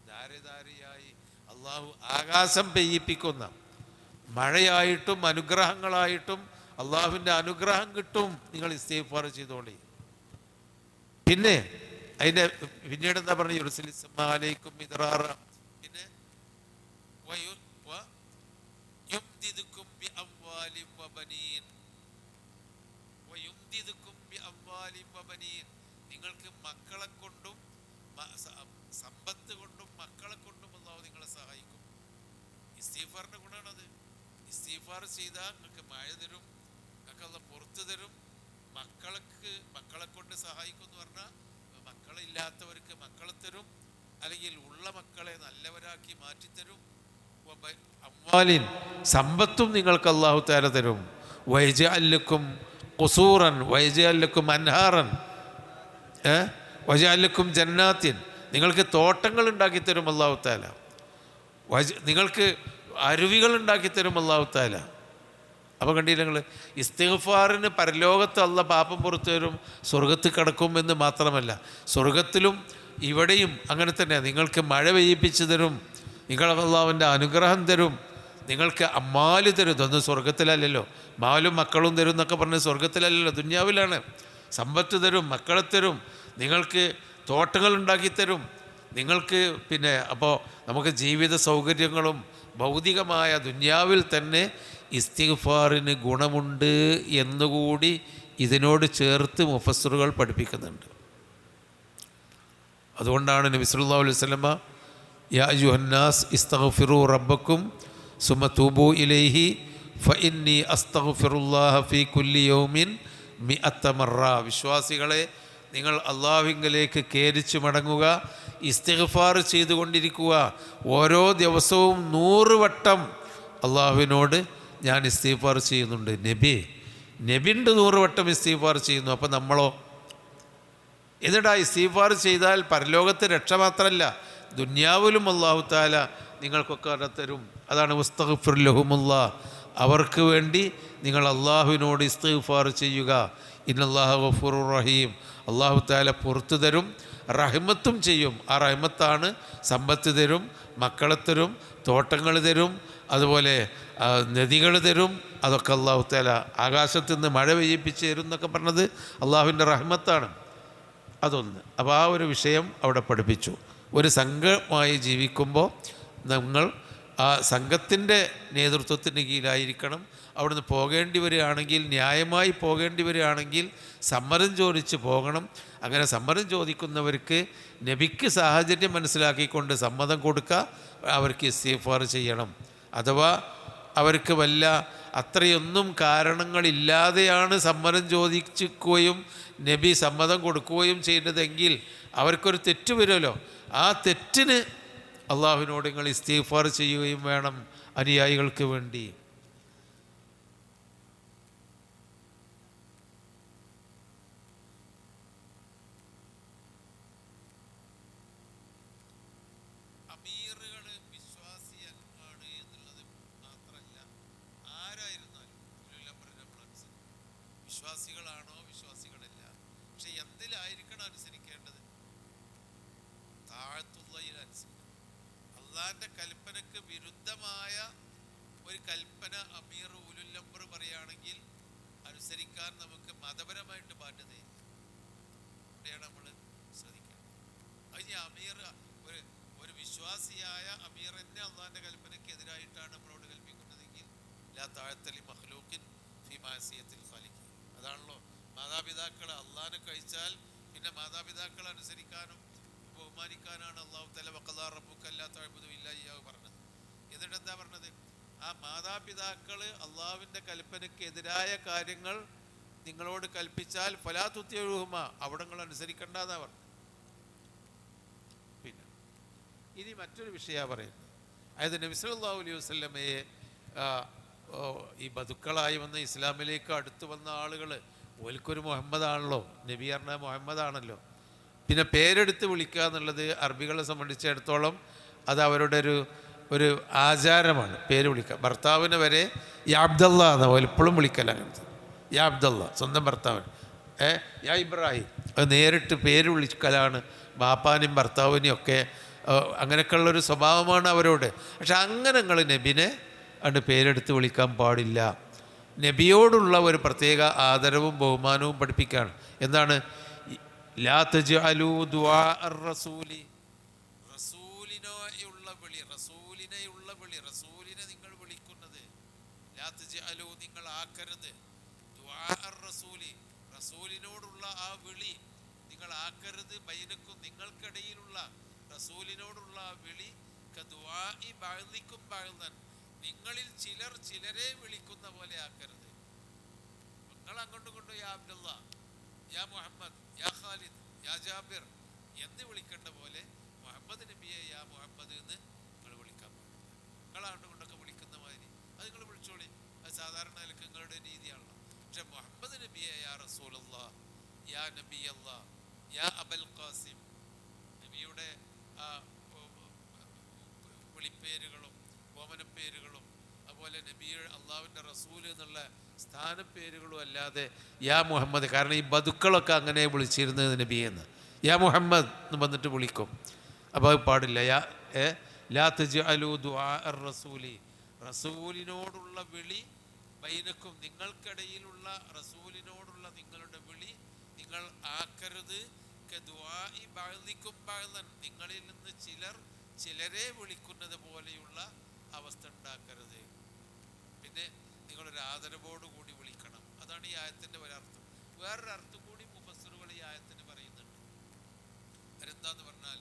ധാരധാരയായി അള്ളാഹു ആകാശം പെയ്യിപ്പിക്കുന്ന മഴയായിട്ടും അനുഗ്രഹങ്ങളായിട്ടും അള്ളാഹുവിൻ്റെ അനുഗ്രഹം കിട്ടും നിങ്ങൾ ഇസ്തിഗ്ഫാർ ചെയ്തോളി. പിന്നെ അതിൻ്റെ പിന്നീട് എന്താ പറഞ്ഞു? യുർസിലിസ്മാലൈക്കും മിദ്റാറ, പിന്നെ യുംദിദുക്കും ബിഅംവാലിൻ വബനീൻ, വയുംദിദുക്കും ബിഅംവാലിൻ വബനീൻ, നിങ്ങൾക്ക് മക്കളെ കൊണ്ടും സമ്പത്ത് കൊണ്ടും മക്കളെ കൊണ്ടും അല്ലാഹു നിങ്ങളെ സഹായിക്കും. ഇസ്തിഗ്ഫാറിന്റെ ഗുണമാണത്. ഇസ്തിഗ്ഫാർ ചെയ്താൽ നിങ്ങൾക്ക് മഴ തരും, നിങ്ങൾക്ക് അല്ലാഹു പുറത്തു തരും. മക്കളെ കൊണ്ട് സഹായിക്കും എന്ന് പറഞ്ഞാൽ മക്കളില്ലാത്തവർക്ക് മക്കളെ തരും, അല്ലെങ്കിൽ ഉള്ള മക്കളെ നല്ലവരാക്കി മാറ്റിത്തരും. അംവാലിൻ, സമ്പത്തും നിങ്ങൾക്ക് അല്ലാഹു തആല തരും. വയജ്അൽ ലക്കും ഖുസൂറൻ വയജ്അൽ ലക്കും അൻഹാറൻ വയജ്അൽ ലക്കും ജന്നാത്തിൻ, നിങ്ങൾക്ക് തോട്ടങ്ങൾ ഉണ്ടാക്കിത്തരും അല്ലാഹു തആല. നിങ്ങൾക്ക് അരുവികൾ ഉണ്ടാക്കിത്തരും അല്ലാഹു തആല. അപ്പോൾ കണ്ടില്ല നിങ്ങൾ, ഇസ്തിഗ്ഫാറിന് പരലോകത്ത് അല്ലാഹു പാപം പുറത്തു തരും, സ്വർഗത്ത് കിടക്കും എന്ന് മാത്രമല്ല, സ്വർഗത്തിലും ഇവിടെയും അങ്ങനെ തന്നെ നിങ്ങൾക്ക് മഴ പെയ്യിപ്പിച്ചു തരും, നിങ്ങൾക്ക് അല്ലാഹുവിൻ്റെ അനുഗ്രഹം തരും, നിങ്ങൾക്ക് അമ്മാല് തരും. ഇതൊന്നും സ്വർഗത്തിലല്ലല്ലോ. മാലും മക്കളും തരും എന്നൊക്കെ പറഞ്ഞ് സ്വർഗത്തിലല്ലല്ലോ, ദുന്യാവിലാണ്. സമ്പത്ത് തരും, മക്കളെ തരും, നിങ്ങൾക്ക് തോട്ടങ്ങൾ ഉണ്ടാക്കിത്തരും, നിങ്ങൾക്ക് പിന്നെ അപ്പോൾ നമുക്ക് ജീവിത സൗകര്യങ്ങളും ഭൗതികമായ ദുന്യാവിൽ തന്നെ ഇസ്തിഗ്ഫാറിന് ഗുണമുണ്ട് എന്നുകൂടി ഇതിനോട് ചേർത്ത് മുഫസ്സിറുകൾ പഠിപ്പിക്കുന്നുണ്ട്. അതുകൊണ്ടാണ് നബി സല്ലല്ലാഹു അലൈഹി വസല്ലമ യാ അയ്യുഹന്നാസ് ഇസ്തഗ്ഫിറൂ റബ്ബക്കും സുമ്മ തൂബൂ ഇലൈഹി ഫഇന്നി അസ്തഗ്ഫിറുല്ലാഹ ഫീ കുല്ലി യൗമിൻ മിഅത്ത മറ, വിശ്വാസികളെ നിങ്ങൾ അള്ളാഹുവിങ്കലേക്ക് ഖേദിച്ച് മടങ്ങുക, ഇസ്തിഗ്ഫാർ ചെയ്തുകൊണ്ടിരിക്കുക. ഓരോ ദിവസവും 100 വട്ടം അള്ളാഹുവിനോട് ഞാൻ ഇസ്തിഗ്ഫാർ ചെയ്യുന്നുണ്ട്. നബിണ്ട് 100 വട്ടം ഇസ്തിഗ്ഫാർ ചെയ്യുന്നു. അപ്പം നമ്മളോ? എന്നിട്ടാ ഇസ്തിഗ്ഫാർ ചെയ്താൽ പരലോകത്ത് രക്ഷ മാത്രമല്ല, ദുന്യാവിലും അല്ലാഹു തആല നിങ്ങൾക്കൊക്കെ തരും. അതാണ് വസ്തഗ്ഫിർ ലഹുമുല്ലാഹ്, അവർക്ക് വേണ്ടി നിങ്ങൾ അള്ളാഹുവിനോട് ഇസ്തിഗ്ഫാർ ചെയ്യുക. ഇന്നല്ലാഹ ഗഫൂറുർ റഹീം, അല്ലാഹു തആല പുറത്തു തരും, റഹ്മത്തും ചെയ്യും. ആ റഹ്മത്താണ് സമ്പത്ത് തരും, മക്കളെ തരും, തോട്ടങ്ങൾ തരും, അതുപോലെ നദികൾ തരും. അതൊക്കെ അല്ലാഹു തആല ആകാശത്ത് നിന്ന് മഴ പെയ്യിപ്പിച്ച് തരും എന്നൊക്കെ പറഞ്ഞത് അള്ളാഹുവിൻ്റെ റഹ്മത്താണ്. അതൊന്ന്. അപ്പോൾ ആ ഒരു വിഷയം അവിടെ പഠിപ്പിച്ചു. ഒരു സംഘമായി ജീവിക്കുമ്പോൾ നിങ്ങൾ ആ സംഘത്തിൻ്റെ നേതൃത്വത്തിന് കീഴിലായിരിക്കണം. അവിടുന്ന് പോകേണ്ടി വരികയാണെങ്കിൽ, ന്യായമായി പോകേണ്ടി വരികയാണെങ്കിൽ സമ്മതം ചോദിച്ച് പോകണം. അങ്ങനെ സമ്മതം ചോദിക്കുന്നവർക്ക് നബിക്ക് സാഹചര്യം മനസ്സിലാക്കിക്കൊണ്ട് സമ്മതം കൊടുക്കുക, അവർക്ക് ഇസ്തിഗ്ഫാർ ചെയ്യണം. അഥവാ അവർക്ക് വല്ല അത്രയൊന്നും കാരണങ്ങളില്ലാതെയാണ് സമ്മതം ചോദിക്കുകയും നബി സമ്മതം കൊടുക്കുകയും ചെയ്യുന്നതെങ്കിൽ അവർക്കൊരു തെറ്റ് വരുമല്ലോ. ആ തെറ്റിന് അള്ളാഹുവിനോട് നിങ്ങൾ ഇസ്തിഗ്ഫാർ ചെയ്യുകയും വേണം അനുയായികൾക്ക് വേണ്ടി. അമീറുകൾ വിശ്വാസിയാണ് എന്നുള്ളത് മാത്രമല്ല, ആരായിരുന്നാലും വിശ്വാസികളാണോ വിശ്വാസികളല്ല, പക്ഷെ എന്തിലായിരിക്കണം അനുസരിക്കേണ്ടത്? താഴത്തുള്ളതിൽ അനുസരിക്കണം. അള്ളാഹിൻ്റെ കൽപ്പനക്ക് വിരുദ്ധമായ ഒരു കൽപ്പന അമീർ ഉലുൽ അംർ പറയുകയാണെങ്കിൽ അനുസരിക്കാൻ നമുക്ക് മതപരമായിട്ട് ബാധ്യതയില്ല. അവിടെയാണ് നമ്മൾ ശ്രദ്ധിക്കേണ്ടത്. അതിന് അമീർ ഒരു വിശ്വാസിയായ അമീർ തന്നെ അള്ളാഹിൻ്റെ കൽപ്പനയ്ക്ക് എതിരായിട്ടാണ് നമ്മളോട് കൽപ്പിക്കുന്നതെങ്കിൽ ലാ തഅത്തലി മഖ്ലൂഖിൻ ഫീ മഅസിയത്തിൽ ഖാലിഖ്. അതാണല്ലോ മാതാപിതാക്കൾ അള്ളാഹിനെ കഴിച്ചാൽ പിന്നെ മാതാപിതാക്കളെ അനുസരിക്കാനും ബഹുമാനിക്കാനാണ് അല്ലാഹു തആല വഖദാ റബ്ബുക അല്ലാ തഅബ്ദു ഇല്ലാ ഇയ്യാഹു പറഞ്ഞത്. എന്നിട്ട് എന്താ പറഞ്ഞത്? ആ മാതാപിതാക്കൾ അള്ളാഹുവിൻ്റെ കൽപ്പനയ്ക്ക് എതിരായ കാര്യങ്ങൾ നിങ്ങളോട് കൽപ്പിച്ചാൽ ഫലാ തുതിഉഹുമ, അവിടെ നിങ്ങൾ അനുസരിക്കേണ്ടെന്നാ പറഞ്ഞത്. പിന്നെ ഇനി മറ്റൊരു വിഷയമാണ് പറയുന്നത്. അതായത് നബി സല്ലല്ലാഹു അലൈഹി വസല്ലമയെ ഈ ബദുക്കളായി വന്ന ഇസ്ലാമിലേക്ക് അടുത്ത് വന്ന ആളുകൾ, ഓൽക്കൊരു മുഹമ്മദാണല്ലോ, നബി പറഞ്ഞ മുഹമ്മദാണല്ലോ. പിന്നെ പേരെടുത്ത് വിളിക്കുക എന്നുള്ളത് അറബികളെ സംബന്ധിച്ചിടത്തോളം അത് അവരുടെ ഒരു ആചാരമാണ്. പേര് വിളിക്കുക. ഭർത്താവിനെ വരെ യാ അബ്ദല്ലാ എന്നാണ് എപ്പോഴും വിളിക്കല. അങ്ങനത്തെ യാ അബ്ദല്ലാ, സ്വന്തം ഭർത്താവിന്. യാ ഇബ്രാഹിം, അത് നേരിട്ട് പേര് വിളിക്കലാണ്. ബാപ്പാനും ഭർത്താവിനെയും ഒക്കെ അങ്ങനെയൊക്കെയുള്ളൊരു സ്വഭാവമാണ് അവരോട്. പക്ഷെ അങ്ങനെ നിങ്ങൾ നബിനെ അത് പേരെടുത്ത് വിളിക്കാൻ പാടില്ല. നബിയോടുള്ള ഒരു പ്രത്യേക ആദരവും ബഹുമാനവും പഠിപ്പിക്കുകയാണ്. എന്താണ്? ലാ തജ്അലൂ ദുആ അർ-റസൂലി, റസൂലിനെയുള്ള വിളി, റസൂലിനെയുള്ള വിളി, റസൂലിനെ നിങ്ങൾ വിളിക്കുന്നത് ലാ തജ്അലൂ നിങ്ങൾ ആക്കരുത്, ദുആ അർ-റസൂലി റസൂലിനോടുള്ള ആ വിളി നിങ്ങൾ ആക്കരുത്, ബൈനക്കും നിങ്ങൾക്കിടയിലുള്ള റസൂലിനോടുള്ള ആ വിളി കദുആഇ ബഅദിക്കും ബഅദൻ നിങ്ങളിൽ ചിലർ ചിലരെ വിളിക്കുന്ന പോലെ ആക്കരുത്. നിങ്ങൾ അങ്ങോട്ടും കൊണ്ട് യാ അബ്ദുള്ള, യാ മുഹമ്മദ്, യാ ഖാലിദ്, യാ ജാബിർ എന്ന് വിളിക്കേണ്ട പോലെ മുഹമ്മദ് നബിയെ യാ മുഹമ്മദ് എന്ന് നിങ്ങൾ വിളിക്കാൻ പാടില്ല. നിങ്ങൾ അങ്ങോട്ടും കൊണ്ടൊക്കെ വിളിക്കുന്ന മാതിരി അത് നിങ്ങൾ വിളിച്ചോളി, അത് സാധാരണ നിലക്ക് നിങ്ങളുടെ രീതിയാണല്ലോ. പക്ഷെ മുഹമ്മദ് നബിയെ യാ റസൂലുള്ളാ, യാ നബിയല്ലാ, യാ അബൽ ഖാസിം, നബിയുടെ വിളിപ്പേരുകളും ഓമനപ്പേരുകളും അതുപോലെ നബി അള്ളാഹുവിൻ്റെ റസൂൽ എന്നുള്ള സ്ഥാനപ്പേരുകളും അല്ലാതെ യാ മുഹമ്മദ്, കാരണം ഈ ബദുക്കളൊക്കെ അങ്ങനെ വിളിച്ചിരുന്നത് നബിയെന്ന്, യാ മുഹമ്മദ് എന്ന് വന്നിട്ട് വിളിക്കും. അപ്പോൾ അത് പാടില്ല. ലാ തജ്അലൂ ദുആ അർ-റസൂലി റസൂലിനോടുള്ള വിളി ബൈനക്കും നിങ്ങൾക്കിടയിലുള്ള റസൂലിനോടുള്ള നിങ്ങളുടെ വിളി നിങ്ങൾ ആക്കരുത് കദുആഇ ബഅദിക്കും ബഅദൻ നിങ്ങളിൽ നിന്ന് ചിലർ ചിലരെ വിളിക്കുന്നത് പോലെയുള്ള അവസ്ഥ ഉണ്ടാക്കരുത്. പിന്നെ നിങ്ങളൊരു ആദരവോടു കൂടി വിളിക്കണം. അതാണ് ഈ ആയത്തിൻ്റെ ഒരർത്ഥം. വേറൊരർത്ഥം കൂടി മുഫസ്സിറുകൾ ഈ ആയത്തിന് പറയുന്നുണ്ട്. അതെന്താന്ന് പറഞ്ഞാൽ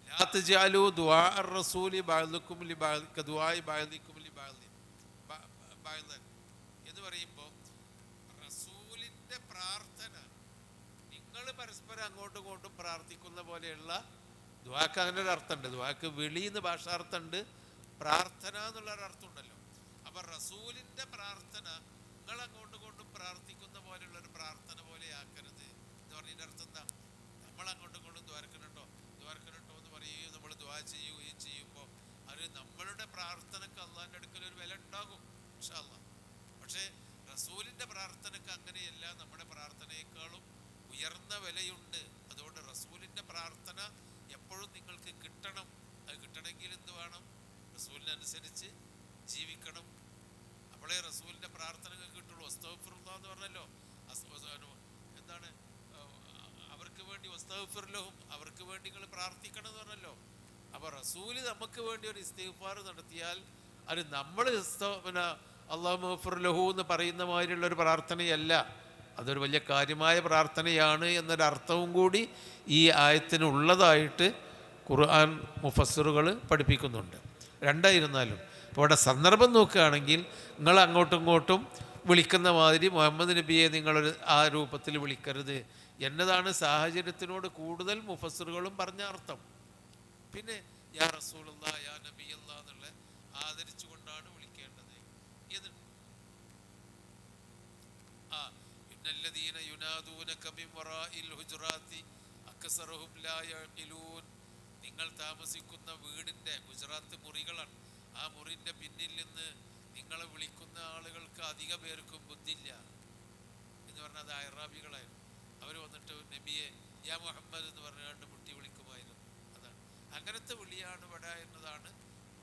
ലാ തജ്അലൂ ദുആ അർ-റസൂലി ബഅദുക്കും ലിബഅദ് കദുആഇ ബഅദിക്കും ലിബഅദ് ബഅദൻ എന്ന് പറയുമ്പോൾ റസൂലിൻ്റെ പ്രാർത്ഥന നിങ്ങൾ പരസ്പരം അങ്ങോട്ടും ഇങ്ങോട്ടും പ്രാർത്ഥിക്കുന്ന പോലെയുള്ള ദുആക്ക് അങ്ങനെ ഒരു അർത്ഥമുണ്ട്. ദുആക്ക് വിളി എന്ന് ഭാഷാർത്ഥമുണ്ട്, പ്രാർത്ഥന എന്നുള്ളൊരർത്ഥം ഉണ്ടല്ലോ. അപ്പം റസൂലിൻ്റെ പ്രാർത്ഥന നിങ്ങൾ അങ്ങോട്ടും ഇങ്ങോട്ടും പ്രാർത്ഥിക്കുന്ന പോലെയുള്ള ഒരു പ്രാർത്ഥന പോലെ ആക്കരുത് എന്ന് പറഞ്ഞതിൻ്റെ അർത്ഥം എന്താ? നമ്മൾ അങ്ങോട്ടും ഇങ്ങോട്ടും ദ്വാരക്കണട്ടോ എന്ന് പറയുകയും നമ്മൾ ദ്വാ ചെയ്യുകയും ചെയ്യുമ്പോൾ അത് നമ്മളുടെ പ്രാർത്ഥനക്ക് അള്ളാഹിൻ്റെ അടുക്കൽ ഒരു വില ഉണ്ടാകും ഇൻഷാ അല്ലാഹ്. പക്ഷേ റസൂലിൻ്റെ പ്രാർത്ഥനക്ക് അങ്ങനെയല്ല, നമ്മുടെ പ്രാർത്ഥനയേക്കാളും ഉയർന്ന വിലയുണ്ട്. അതുകൊണ്ട് റസൂലിൻ്റെ പ്രാർത്ഥന എപ്പോഴും നിങ്ങൾക്ക് കിട്ടണം. അത് കിട്ടണമെങ്കിൽ എന്ത് വേണം? റസൂലിനനുസരിച്ച് ജീവിക്കണം. അപ്പോഴേ റസൂലിൻ്റെ പ്രാർത്ഥനകൾ കിട്ടുള്ളൂ. അസ്തഗ്ഫിറുല്ലാഹ് എന്ന് പറഞ്ഞല്ലോ, എന്താണ് അവർക്ക് വേണ്ടി വസ്തഗ്ഫിർ ലഹും അവർക്ക് വേണ്ടി നിങ്ങൾ പ്രാർത്ഥിക്കണം എന്ന് പറഞ്ഞല്ലോ. അപ്പോൾ റസൂല് നമുക്ക് വേണ്ടി ഒരു ഇസ്തിഗ്ഫാർ നടത്തിയാൽ അത് നമ്മൾ പിന്നെ അല്ലാഹു മഗ്ഫിർ ലഹു എന്ന് പറയുന്ന മാതിരിയുള്ളൊരു പ്രാർത്ഥനയല്ല, അതൊരു വലിയ കാര്യമായ പ്രാർത്ഥനയാണ് എന്നൊരർത്ഥവും കൂടി ഈ ആയത്തിനുള്ളതായിട്ട് ഖുർആൻ മുഫസ്സിറുകൾ പഠിപ്പിക്കുന്നുണ്ട്. രണ്ടായിരുന്നാലും ഇപ്പോൾ ഇവിടെ സന്ദർഭം നോക്കുകയാണെങ്കിൽ നിങ്ങൾ അങ്ങോട്ടും ഇങ്ങോട്ടും വിളിക്കുന്ന മാതിരി മുഹമ്മദ് നബിയെ നിങ്ങളൊരു ആ രൂപത്തിൽ വിളിക്കരുത് എന്നതാണ് സാഹചര്യത്തിനോട് കൂടുതൽ മുഫസ്സിറുകളും പറഞ്ഞ അർത്ഥം. പിന്നെ യാ റസൂലുള്ളാ, യാ നബിയല്ലാ എന്നുള്ള ആദരിച്ചുകൊണ്ടാണ് വിളിക്കേണ്ടത്. ഇത് ഇന്നല്ലദീന യുനാദൂനക മിൻ വറാഇൽ ഹുജറാത്തി അക്സറുഹും ലാ യഖിലൂൻ നിങ്ങൾ താമസിക്കുന്ന വീടിൻ്റെ ഗുജറാത്ത് മുറികളാണ്. ആ മുറിൻ്റെ പിന്നിൽ നിന്ന് നിങ്ങളെ വിളിക്കുന്ന ആളുകൾക്ക് അധിക പേർക്കും ബുദ്ധിയില്ല എന്ന് പറഞ്ഞാൽ അത് അയറാബികളായിരുന്നു. അവർ വന്നിട്ട് നബിയെ യാ മുഹമ്മദ് എന്ന് പറഞ്ഞുകൊണ്ട് മുട്ടി വിളിക്കുമായിരുന്നു. അതാണ് അങ്ങനത്തെ വിളിയാണ് ഇവിടെ എന്നതാണ്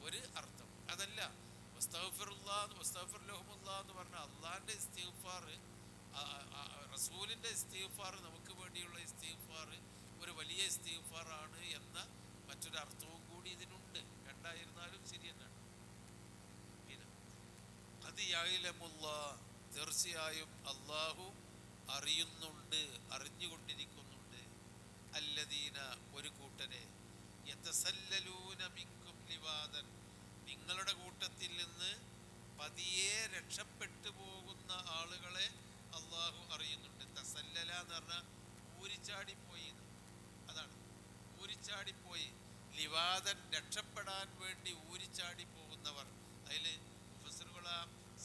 ഒരു അർത്ഥം. അതല്ല വസ്തഗ്ഫിർ ലഹുമുല്ലാഹ് എന്ന് പറഞ്ഞാൽ അള്ളാഹിൻ്റെ ഇസ്തിഗ്ഫാർ, റസൂലിൻ്റെ ഇസ്തിഗ്ഫാർ, നമുക്ക് വേണ്ടിയുള്ള ഇസ്തിഗ്ഫാർ ഒരു വലിയ ഇസ്തിഗ്ഫാറാണ് എന്ന മറ്റൊരു അർത്ഥവും കൂടി ഇതിനുണ്ട്. രണ്ടായിരുന്നാലും ശരി തന്നെയാണ്. പിന്നെ അത് യഅലമുല്ലാഹ് തീർച്ചയായും അള്ളാഹു അറിയുന്നുണ്ട്, അറിഞ്ഞുകൊണ്ടിരിക്കുന്നുണ്ട്. അല്ലദീന ഒരു കൂട്ടരെ യതസല്ലലൂന മിൻകും ലിവാദൻ നിങ്ങളുടെ കൂട്ടത്തിൽ നിന്ന് പതിയെ രക്ഷപ്പെട്ടു പോകുന്ന ആളുകളെ അള്ളാഹു അറിയുന്നുണ്ട്. തസല്ലല എന്ന് പറഞ്ഞാൽ ഊരിച്ചാടിപ്പോയി, അതാണ് ഊരിച്ചാടിപ്പോയി. ലിവാദൻ രക്ഷപ്പെടാൻ വേണ്ടി ഊരിച്ചാടി പോകുന്നവർ. അതിൽ മുഫസ്സിറുകൾ ആ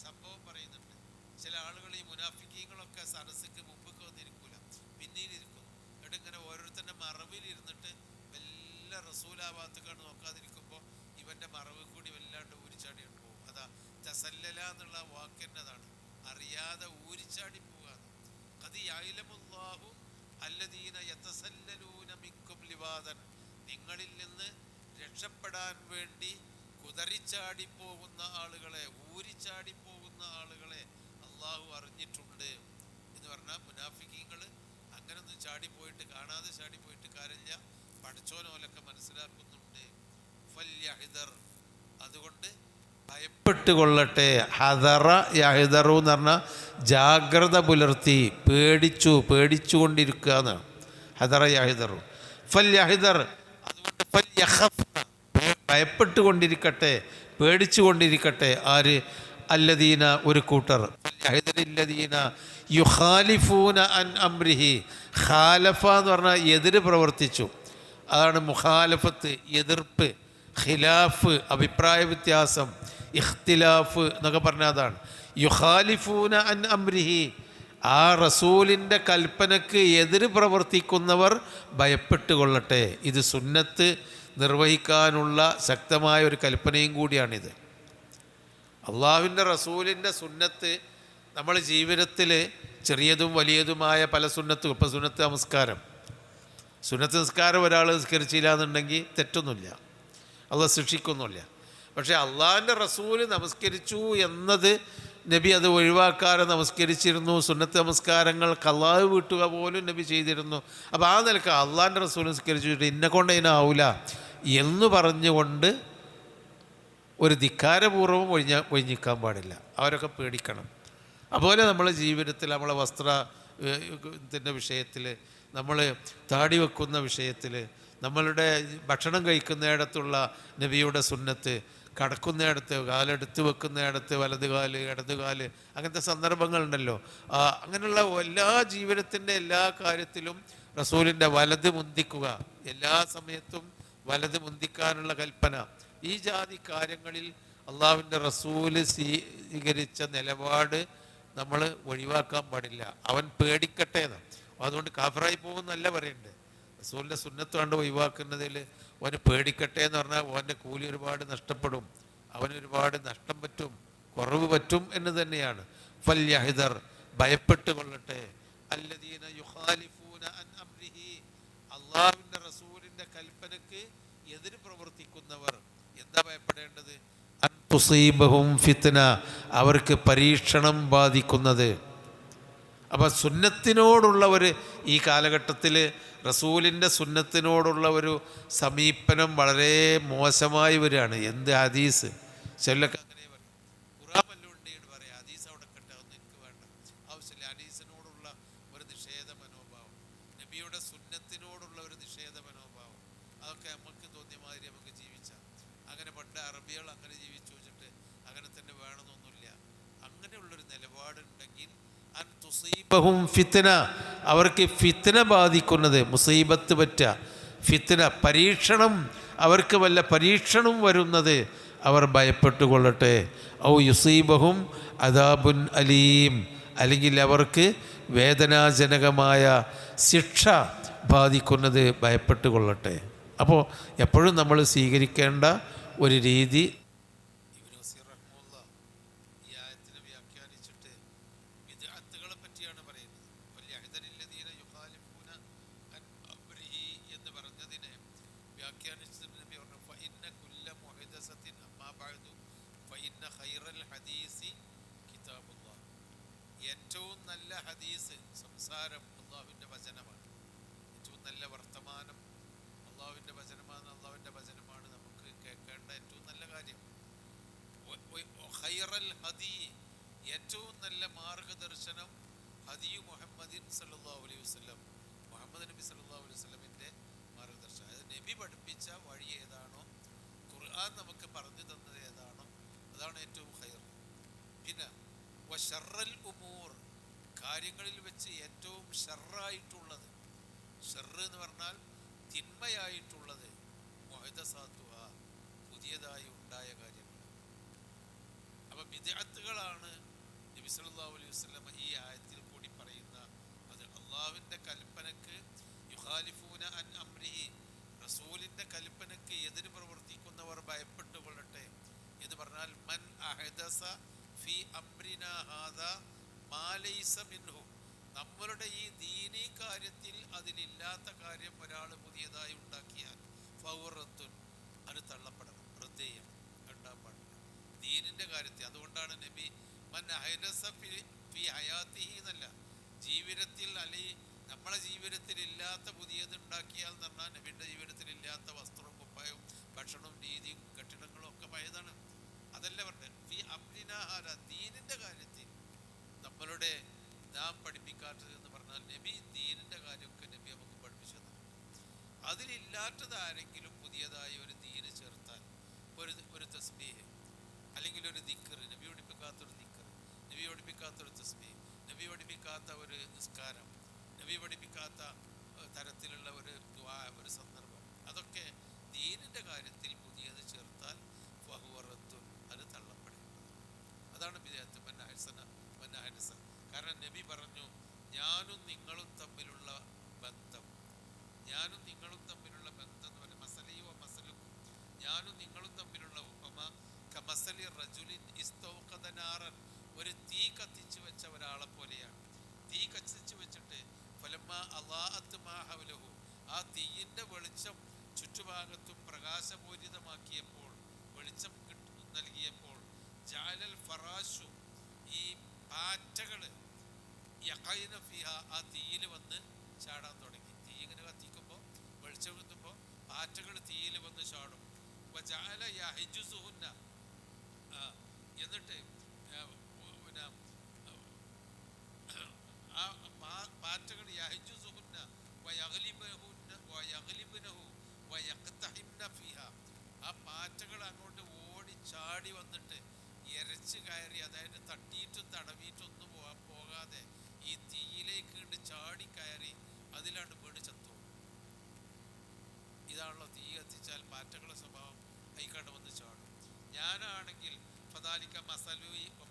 സംഭവം പറയുന്നുണ്ട്. ചില ആളുകൾ ഈ മുനാഫിക്കീങ്ങളൊക്കെ സദസ്സിക്ക് മുമ്പൊക്കെ വന്നിരിക്കൂല, പിന്നീടിരിക്കുന്നു. എന്നിട്ട് ഇങ്ങനെ ഓരോരുത്തരുടെ മറവിലിരുന്നിട്ട് വല്ല റസൂലാഭാഗത്തേക്കാണ് നോക്കാതിരിക്കുമ്പോൾ ഇവൻ്റെ മറവ് കൂടി വല്ലാണ്ട് ഊരിച്ചാടിയാണ് പോകും. അതാ തസല്ലല എന്നുള്ള വാക്കിൻ്റെതാണ്, അറിയാതെ ഊരിച്ചാടി പോകാതെ. അത് യഅലമുല്ലാഹു അല്ലദീന യതസല്ലലൂന മിൻകും ലിവാദൻ നിങ്ങളിൽ നിന്ന് രക്ഷപ്പെടാൻ വേണ്ടി കുതറിച്ചാടിപ്പോകുന്ന ആളുകളെ, ഊരിച്ചാടിപ്പോകുന്ന ആളുകളെ അള്ളാഹു അറിഞ്ഞിട്ടുണ്ട് എന്ന് പറഞ്ഞാൽ മുനാഫിക്കീങ്ങൾ അങ്ങനൊന്നും ചാടിപ്പോയിട്ട് കാണാതെ ചാടിപ്പോയിട്ട് കാര്യമില്ല. പഠിച്ചോനോലൊക്കെ മനസ്സിലാക്കുന്നുണ്ട്. ഫല്യഹ്ദർ, അതുകൊണ്ട് ഭയപ്പെട്ട് കൊള്ളട്ടെ. ഹദറ യഹ്ദറു എന്ന് പറഞ്ഞാൽ ജാഗ്രത പുലർത്തി, പേടിച്ചുകൊണ്ടിരിക്കുക എന്നാണ് ഹദറ യഹ്ദറു. ഫല്യഹ്ദർ, അതുകൊണ്ട് ഫല്യഖഫ്, ഭയപ്പെട്ടുകൊണ്ടിരിക്കട്ടെ, പേടിച്ചുകൊണ്ടിരിക്കട്ടെ. ആര്? അല്ലദീന, ഒരു കൂട്ടർ. ഫല്യഹ്ദരില്ലദീന യുഖാലിഫൂന അൻ അംരിഹി. ഖാലഫ എന്ന് പറഞ്ഞാൽ എതിര് പ്രവർത്തിച്ചു, അതാണ് മുഖാലഫത്ത്, എതിർപ്പ്. ഖിലാഫ്, അഭിപ്രായ വ്യത്യാസം. ഇഖ്തിലാഫ് എന്നൊക്കെ പറഞ്ഞാൽ അതാണ്. യുഖാലിഫൂന അൻ അംരിഹി, ആ റസൂലിൻ്റെ കൽപ്പനക്ക് എതിര് പ്രവർത്തിക്കുന്നവർ ഭയപ്പെട്ട് കൊള്ളട്ടെ. ഇത് സുന്നത്ത് നിർവഹിക്കാനുള്ള ശക്തമായ ഒരു കൽപ്പനയും കൂടിയാണിത്. അള്ളാഹുവിൻ്റെ റസൂലിൻ്റെ സുന്നത്ത് നമ്മൾ ജീവിതത്തിൽ ചെറിയതും വലിയതുമായ പല സുന്നത്തും. ഇപ്പോൾ സുന്നത്ത് നിസ്കാരം ഒരാൾ നിസ്കരിച്ചില്ല എന്നുണ്ടെങ്കിൽ തെറ്റൊന്നുമില്ല, അള്ളാഹ് ശിക്ഷിക്കൊന്നുമില്ല. പക്ഷേ അള്ളാഹിൻ്റെ റസൂല് നമസ്കരിച്ചു എന്നത്, നബി അത് ഒഴിവാക്കാതെ നമസ്കരിച്ചിരുന്നു. സുന്നത്ത് നമസ്കാരങ്ങൾ ഖളാ വീട്ടുക പോലും നബി ചെയ്തിരുന്നു. അപ്പോൾ ആ നിലക്ക് അള്ളാഹിൻ്റെ റസൂൽ നിസ്കരിച്ചിട്ട് ഇന്നെ കൊണ്ട് ഇതിനാവില്ല എന്ന് പറഞ്ഞുകൊണ്ട് ഒരു ധിക്കാരപൂർവ്വം ഒഴിഞ്ഞിക്കാൻ പാടില്ല. അവരൊക്കെ പേടിക്കണം. അതുപോലെ നമ്മളെ ജീവിതത്തിൽ, നമ്മളെ വസ്ത്രത്തിൻ്റെ വിഷയത്തിൽ, നമ്മൾ താടി വെക്കുന്ന വിഷയത്തിൽ, നമ്മളുടെ ഭക്ഷണം കഴിക്കുന്നിടത്തുള്ള നബിയുടെ സുന്നത്ത്, കടക്കുന്നിടത്ത് കാലെടുത്ത് വെക്കുന്നിടത്ത് വലതുകാല് ഇടതുകാല്, അങ്ങനത്തെ സന്ദർഭങ്ങളുണ്ടല്ലോ. അങ്ങനെയുള്ള എല്ലാ ജീവിതത്തിൻ്റെ എല്ലാ കാര്യത്തിലും റസൂലിൻ്റെ വലത് മുന്തിക്കുക, എല്ലാ സമയത്തും വലത് മുന്തിക്കാനുള്ള കൽപ്പന. ഈ ജാതി കാര്യങ്ങളിൽ അള്ളാഹുവിൻ്റെ റസൂല് സ്വീകരിച്ച നിലപാട് നമ്മൾ ഒഴിവാക്കാൻ പാടില്ല. അവൻ പേടിക്കട്ടെ എന്ന്. അതുകൊണ്ട് കാഫറായി പോകുന്നല്ല പറയണ്ടേ. റസൂലിൻ്റെ സുന്നത്ത് കണ്ട് ഒഴിവാക്കുന്നതിൽ അവന് പേടിക്കട്ടെ എന്ന് പറഞ്ഞാൽ അവൻ്റെ കൂലി ഒരുപാട് നഷ്ടപ്പെടും, അവനൊരുപാട് നഷ്ടം പറ്റും, കുറവ് പറ്റും എന്ന് തന്നെയാണ്. ഫല്യഹ്ദർ, ഭയപ്പെട്ട് കൊള്ളട്ടെ. അല്ലദീന യുഖാലിഫൂന അൻ അംരിഹി, അള്ളാഹുവിൻ്റെ റസൂലിൻ്റെ കൽപ്പനക്ക് എതിര് പ്രവർത്തിക്കുന്നവർ എന്താ ഭയപ്പെടേണ്ടത്? അൻ തുസീബഹും ഫിത്ന, അവർക്ക് പരീക്ഷണം ബാധിക്കുന്നത്. അപ്പം സുന്നത്തിനോടുള്ള ഈ കാലഘട്ടത്തിൽ റസൂലിൻ്റെ സുന്നത്തിനോടുള്ള ഒരു സമീപനം വളരെ മോശമായി വരികയാണ്. എന്ത് ഹദീസ് ചിലൊക്കെ അങ്ങനെ പറയും, ഖുർആൻ വല്ലുണ്ടെന്ന് പറയാം, ഹദീസ് അവിടെ കെട്ടാവുന്ന എനിക്ക് വേണ്ട, ആവശ്യമില്ല. ഹദീസിനോടുള്ള ഒരു നിഷേധ മനോഭാവം, നബിയുടെ സുന്നത്തിനോടുള്ള ഒരു നിഷേധ മനോഭാവം, അതൊക്കെ നമുക്ക് തോന്നിയ മാതിരി നമുക്ക് ജീവിച്ചാൽ. അങ്ങനെ പണ്ട് അറബികൾ അങ്ങനെ ജീവിച്ചു വെച്ചിട്ട് അങ്ങനെ തന്നെ വേണമെന്നൊന്നുമില്ല. അങ്ങനെയുള്ളൊരു നിലപാടുണ്ടെങ്കിൽ അൻ തുസീബഹും ഫിത്ന, അവർക്ക് ഫിത്ന ബാധിക്കുന്നത്, മുസീബത്ത് പറ്റുക, ഫിത്ന പരീക്ഷണം, അവർക്ക് വല്ല പരീക്ഷണം വരുന്നത് അവർ ഭയപ്പെട്ടുകൊള്ളട്ടെ. ഔ യുസീബഹും അദാബുൻ അലീം, അല്ലെങ്കിൽ അവർക്ക് വേദനാജനകമായ ശിക്ഷ ബാധിക്കുന്നത് ഭയപ്പെട്ടുകൊള്ളട്ടെ. അപ്പോൾ എപ്പോഴും നമ്മൾ സ്വീകരിക്കേണ്ട ഒരു രീതി, ഏറ്റവും നല്ല ഹദീസ് സംസാരം അള്ളാഹുവിൻ്റെ വചനമാണ്. ഏറ്റവും നല്ല വർത്തമാനം അള്ളാഹുവിൻ്റെ വചനമാണ്. അള്ളാഹുവിൻ്റെ വചനമാണ് നമുക്ക് കേൾക്കേണ്ട ഏറ്റവും നല്ല കാര്യം. ഖൈറൽ ഹദീ, ഏറ്റവും നല്ല മാർഗദർശനം ഹദിയു മുഹമ്മദിൻ സല്ലല്ലാഹു അലൈഹി വസല്ലം, മുഹമ്മദ് നബി സല്ലല്ലാഹു അലൈഹി വസല്ലമിൻ്റെ മാർഗദർശനം. അതായത് നബി പഠിപ്പിച്ച വഴി ഏതാണോ, ഖുർആൻ നമുക്ക് പറഞ്ഞു തന്നത് ഏതാണോ, അതാണ് ഏറ്റവും ഖൈർ. പിന്നെ വശറൽ ഉമൂർ, കാര്യങ്ങളിൽ വെച്ച് ഏറ്റവും ഷർറായിട്ടുള്ളത്, ഷർറ് എന്ന് പറഞ്ഞാൽ തിന്മയായിട്ടുള്ളത്, മുഹദസാത്തുഹ, പുതിയതായി ഉണ്ടായ കാര്യങ്ങൾ. അപ്പം ബിദ്അത്തുകളാണ് നബി സല്ലല്ലാഹു അലൈഹി വസല്ലം ഈ ആയത്തിൽ കൂടി പറയുന്ന അത്. അള്ളാഹുവിൻ്റെ കൽപ്പനക്ക് യുഖാലിഫൂന അൻ അംരിഹി, റസൂലിൻ്റെ കൽപ്പനക്ക് എതിര് പ്രവർത്തിക്കുന്നവർ ഭയപ്പെട്ടുകൊള്ളട്ടെ എന്ന് പറഞ്ഞാൽ മൻ അഹദസ ഫി അംരിനാ ഹാദാ മാ ലൈസ മിൻഹു, നമ്മളുടെ ഈ ദീനീ കാര്യത്തിൽ അതിലില്ലാത്ത കാര്യം ഒരാൾ പുതിയതായി ഉണ്ടാക്കിയാൽ ഫൗറത്തുൻ, അത് തള്ളപ്പെടണം, ഹൃദയം ഉണ്ടാൻ പാടില്ല ദീനിൻ്റെ കാര്യത്തിൽ. അതുകൊണ്ടാണ് നബി മൻ അഹദസ ഫി ഹയാത്തിഹി എന്നല്ല, ജീവിതത്തിൽ നമ്മളെ ജീവിതത്തിൽ ഇല്ലാത്ത പുതിയത് ഉണ്ടാക്കിയാൽ എന്ന് പറഞ്ഞാൽ നബിയുടെ ജീവിതത്തിൽ ഇല്ലാത്ത വസ്ത്രവും കുപ്പായവും ഭക്ഷണവും രീതിയും കെട്ടിടങ്ങളും ഒക്കെ പഴയതാണ്. അതല്ല പറഞ്ഞത്. ഈ അബ്ദിനാഹാര ദീനിൻ്റെ കാര്യത്തിൽ നമ്മളുടെ നാം പഠിപ്പിക്കാത്തത് എന്ന് പറഞ്ഞാൽ നബി ദീനിൻ്റെ കാര്യമൊക്കെ നബി നമുക്ക് പഠിപ്പിച്ചു തന്നു. അതിലില്ലാത്തത് ആരെങ്കിലും പുതിയതായി ഒരു ദീന് ചേർത്താൽ, ഒരു തസ്ബീഹ് അല്ലെങ്കിൽ ഒരു ദിക്ർ, നബി പഠിപ്പിക്കാത്തൊരു ദിക്ർ, നബി പഠിപ്പിക്കാത്തൊരു തസ്ബീഹ്, നബി പഠിപ്പിക്കാത്ത ഒരു നിസ്കാരം, നബി പഠിപ്പിക്കാത്ത തരത്തിലുള്ള ഒരു ദുആ, ഒരു സന്ദർഭം, അതൊക്കെ ദീനിൻ്റെ കാര്യത്തിൽ പുതിയത് ചേർത്താൽ ഫഹുവറത്തുൻ, അത് തള്ളപ്പെടേണ്ടത്. അതാണ് ബിദ്അത്ത് മന്നഹസന. കാരണം നബി പറഞ്ഞു, ഞാനും നിങ്ങളും തമ്മിലുള്ള ബന്ധം, ഞാനും നിങ്ങളും തമ്മിലുള്ള ബന്ധം എന്ന് പറയുന്നത് മസലിയോ മസലുക്കും, ഞാനും നിങ്ങളും തമ്മിലുള്ള ഉപമ കമസലി റജുലിൻ ഇസ്തൗഖദ നാറൻ, ഒരു തീ കത്തിച്ചു വെച്ച ഒരാളെ പോലെയാണ്. തീ കത്തിച്ചു വെച്ചിട്ട് ഫലമ്മ അളാഅത്ത് മാ ഹൗലഹു, ആ തീയിൻ്റെ വെളിച്ചം ചുറ്റുഭാഗത്തും പ്രകാശപൂരിതമാക്കിയപ്പോൾ, വെളിച്ചം നൽകിയപ്പോൾ, ജഅലൽ ഫറാശു, ഈ പാറ്റകൾ യഖൈന ഫിഹ, ആ തീയിൽ വന്ന് ചാടാൻ തുടങ്ങി. തീ ഇങ്ങനെ കത്തിക്കുമ്പോൾ, വെളിച്ചം കിട്ടുമ്പോൾ പാറ്റകൾ തീയിൽ വന്ന് ചാടും. വജഅല യഹ്ജുസുഹുന്ന, എന്നിട്ട് പിന്നെ ആ പാറ്റകൾ യഹ്ജുസുഹുന്ന വയഗ്ലിബുനഹു വയഖ്തഹിംന ഫിഹ, ആ പാറ്റകൾ അങ്ങോട്ട് ഓടി ചാടി വന്നിട്ട് എരച്ച് കയറി, അതായത് തട്ടിയിട്ടും തടവിയിട്ടും ഒന്നും പോകാതെ ഈ തീയിലേക്ക് കണ്ട് ചാടി കയറി അതിലാണ് വീട് ചത്തു. ഇതാണല്ലോ തീ കത്തിച്ചാൽ പാറ്റകളുടെ സ്വഭാവം, കൈക്കാണ്ട് വന്ന് ചാടും. ഞാനാണെങ്കിൽ ഫദാലിക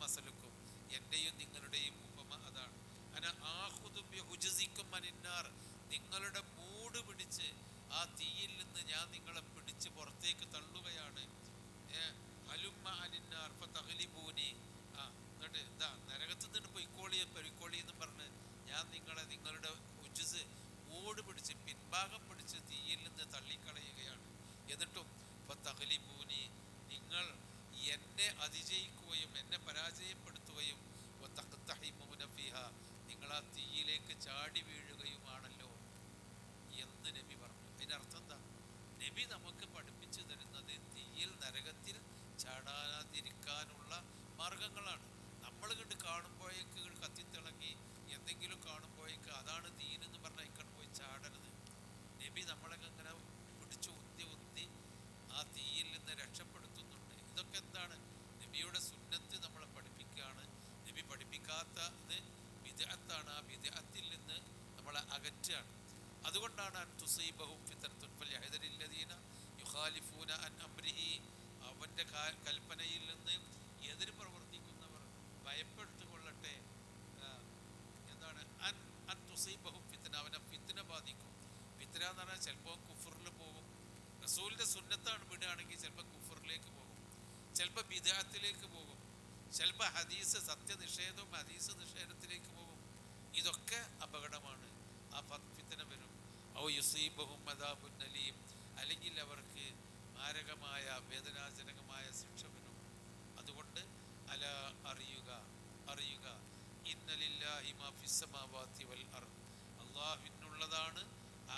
മസലുക്കും, എൻ്റെയും നിങ്ങളുടെയും ഉപമ അതാണ്. നിങ്ങളുടെ മൂട് പിടിച്ച് ആ തീയിൽ നിന്ന് ഞാൻ നിങ്ങളെ പിടിച്ച് പുറത്തേക്ക് തള്ളുകയാണ്. എന്നിട്ട് എന്താ നരകത്ത് നിന്ന് പൊയ്ക്കോളി എന്ന് പറഞ്ഞ് ഞാൻ നിങ്ങളുടെ ഉജ്ജസ് മൂട് പിടിച്ച് പിൻഭാഗം പിടിച്ച് തീയിൽ നിന്ന് തള്ളിക്കളയുകയാണ്. എന്നിട്ടും തഗ്ലിബൂനി, നിങ്ങൾ എന്നെ അതിജയിക്കുകയും എന്നെ പരാജയപ്പെടുത്തുകയും തഖ്തഹിമൂന ഫിഹ, നിങ്ങൾ ആ തീയിലേക്ക് ചാടി വീഴുകയുമാണല്ലോ എന്ന് നബി പറഞ്ഞു. അതിൻ്റെ അർത്ഥം എന്താ? നബി നമുക്ക് പഠിപ്പിച്ചു തരുന്നത് തീയിൽ, നരകത്തിൽ ചാടാതിരിക്കാനുള്ള മാർഗങ്ങളാണ്. നമ്മൾ കണ്ട് കാണുമ്പോഴേക്ക് കത്തിത്തിളങ്ങി എന്തെങ്കിലും കാണുമ്പോഴേക്ക് അതാണ് ദീൻ എന്ന് പറഞ്ഞാൽ ഇക്കണ്ട് പോയി ചാടരുത്. നബി നമ്മളൊക്കെ ഇങ്ങനെ പിടിച്ച് ഉന്തി ആ തീയിൽ നിന്ന് രക്ഷപ്പെടുത്തുന്നുണ്ട്. ഇതൊക്കെ എന്താണ്? നബിയുടെ സുന്നത്ത് നമ്മളെ പഠിപ്പിക്കുകയാണ്. നബി പഠിപ്പിക്കാത്തത് ബിദ്അത്താണ്. ആ ബിദ്അത്തിൽ നിന്ന് നമ്മളെ അകറ്റുകയാണ്. അതുകൊണ്ടാണ് അൻ തുസീബഹും ഫിത്നത്തുൻ ഫൽയഹ്ദരില്ലദീന യുഖാലിഫൂന അൻ അംരിഹി, അവൻ്റെ കൽപ്പനയിൽ നിന്ന് എതിര് പ്രവർത്തിക്കുന്നവർ ഭയപ്പെടുത്തുകൊള്ളട്ടെ. എന്താണ്? അൻ തുസീബഹും ഫിത്ന, അവനെ ഫിത്ന ബാധിക്കും. ഫിത്ന എന്ന് പറഞ്ഞാൽ ചിലപ്പോൾ കുഫറിൽ പോകും. റസൂലിൻ്റെ സുന്നത്താണ് വിടുകയാണെങ്കിൽ ചിലപ്പോൾ കുഫറിലേക്ക് പോകും, ചിലപ്പോൾ ബിദ്അത്തിലേക്ക് പോകും, ചിലപ്പോൾ ഹദീസ് സത്യനിഷേധവും ഹദീസ് നിഷേധത്തിലേക്ക് പോകും. ഇതൊക്കെ അപകടമാണ്. ആ ഫിത്ന വരും. ഔ യുസീബഹും അദാബുൻ അലീം, അല്ലെങ്കിൽ അവർക്ക് മാരകമായ വേദനാജനകമായ ശിക്ഷ വരും. അതുകൊണ്ട് അറിയുക ഇന്ന ലില്ലാഹി മാ ഫിസ് സമാവാതി വൽ അർദ്, അല്ലാഹുവിനുള്ളതാണ്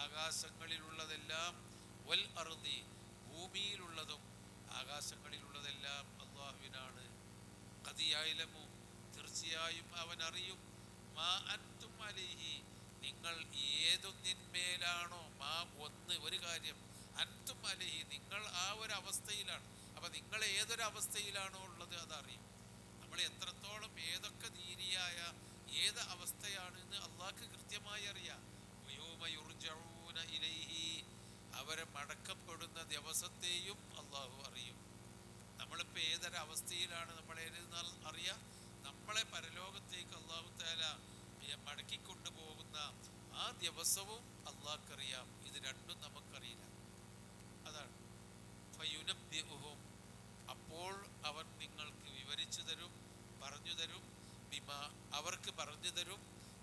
ആകാശങ്ങളിലുള്ളതെല്ലാം, വൽ അർദി, ഭൂമിയിലുള്ളതും ആകാശങ്ങളിലുള്ളതെല്ലാം അല്ലാഹുവിനാണ്. ഖദ് യഅലമു, തീർച്ചയായും അവൻ അറിയും, മാ അൻതും അലൈഹി, നിങ്ങൾ ഏതൊന്നിന്മേലാണോ, മാ ഒന്ന്, ഒരു കാര്യം, അൻതും അലൈഹി, നിങ്ങൾ ആ ഒരു അവസ്ഥയിലാണ്. അപ്പം നിങ്ങൾ ഏതൊരവസ്ഥയിലാണോ ഉള്ളത് അതറിയും. നമ്മൾ എത്രത്തോളം ഏതൊക്കെ ദീനിയായ ഏത് അവസ്ഥയാണെന്ന് അള്ളാഹ്ക്ക് കൃത്യമായി അറിയാം. വയൗമ യുർജഊന ഇലൈഹി, അവരെ മടക്കപ്പെടുന്ന ദിവസത്തെയും അള്ളാഹു അറിയും. നമ്മളിപ്പോൾ ഏതൊരവസ്ഥയിലാണ് നമ്മളേതെന്നാൽ അറിയാം. നമ്മളെ പരലോകത്തേക്ക് അള്ളാഹു തആല മടക്കിക്കൊണ്ടു പോകുന്ന ആ ദിവസവും അള്ളാഹ്ക്കറിയാം. ഇത് രണ്ടും നമുക്കറിയില്ല. അതാണ് ഫയുനബ്ബിഉഹും, അപ്പോൾ അവൻ നിങ്ങൾക്ക് വിവരിച്ചു തരും, പറഞ്ഞു തരും, അവർക്ക് പറഞ്ഞു തരും,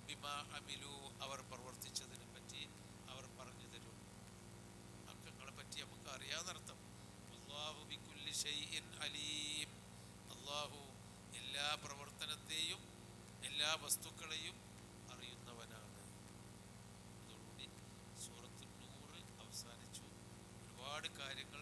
ബിമാ അമിലു, അവർ പ്രവർത്തിച്ചതിനെ പറ്റി അവർ പറഞ്ഞു തരും. അക്കങ്ങളെ പറ്റി നമുക്ക് അറിയാന്നർത്ഥം. അല്ലാഹു ബികുല്ലി ഷൈഇൻ അലീം, അല്ലാഹു എല്ലാ പ്രവർത്തനത്തെയും എല്ലാ വസ്തുക്കളെയും അറിയുന്നവനാണ്. ഒരുപാട് കാര്യങ്ങൾ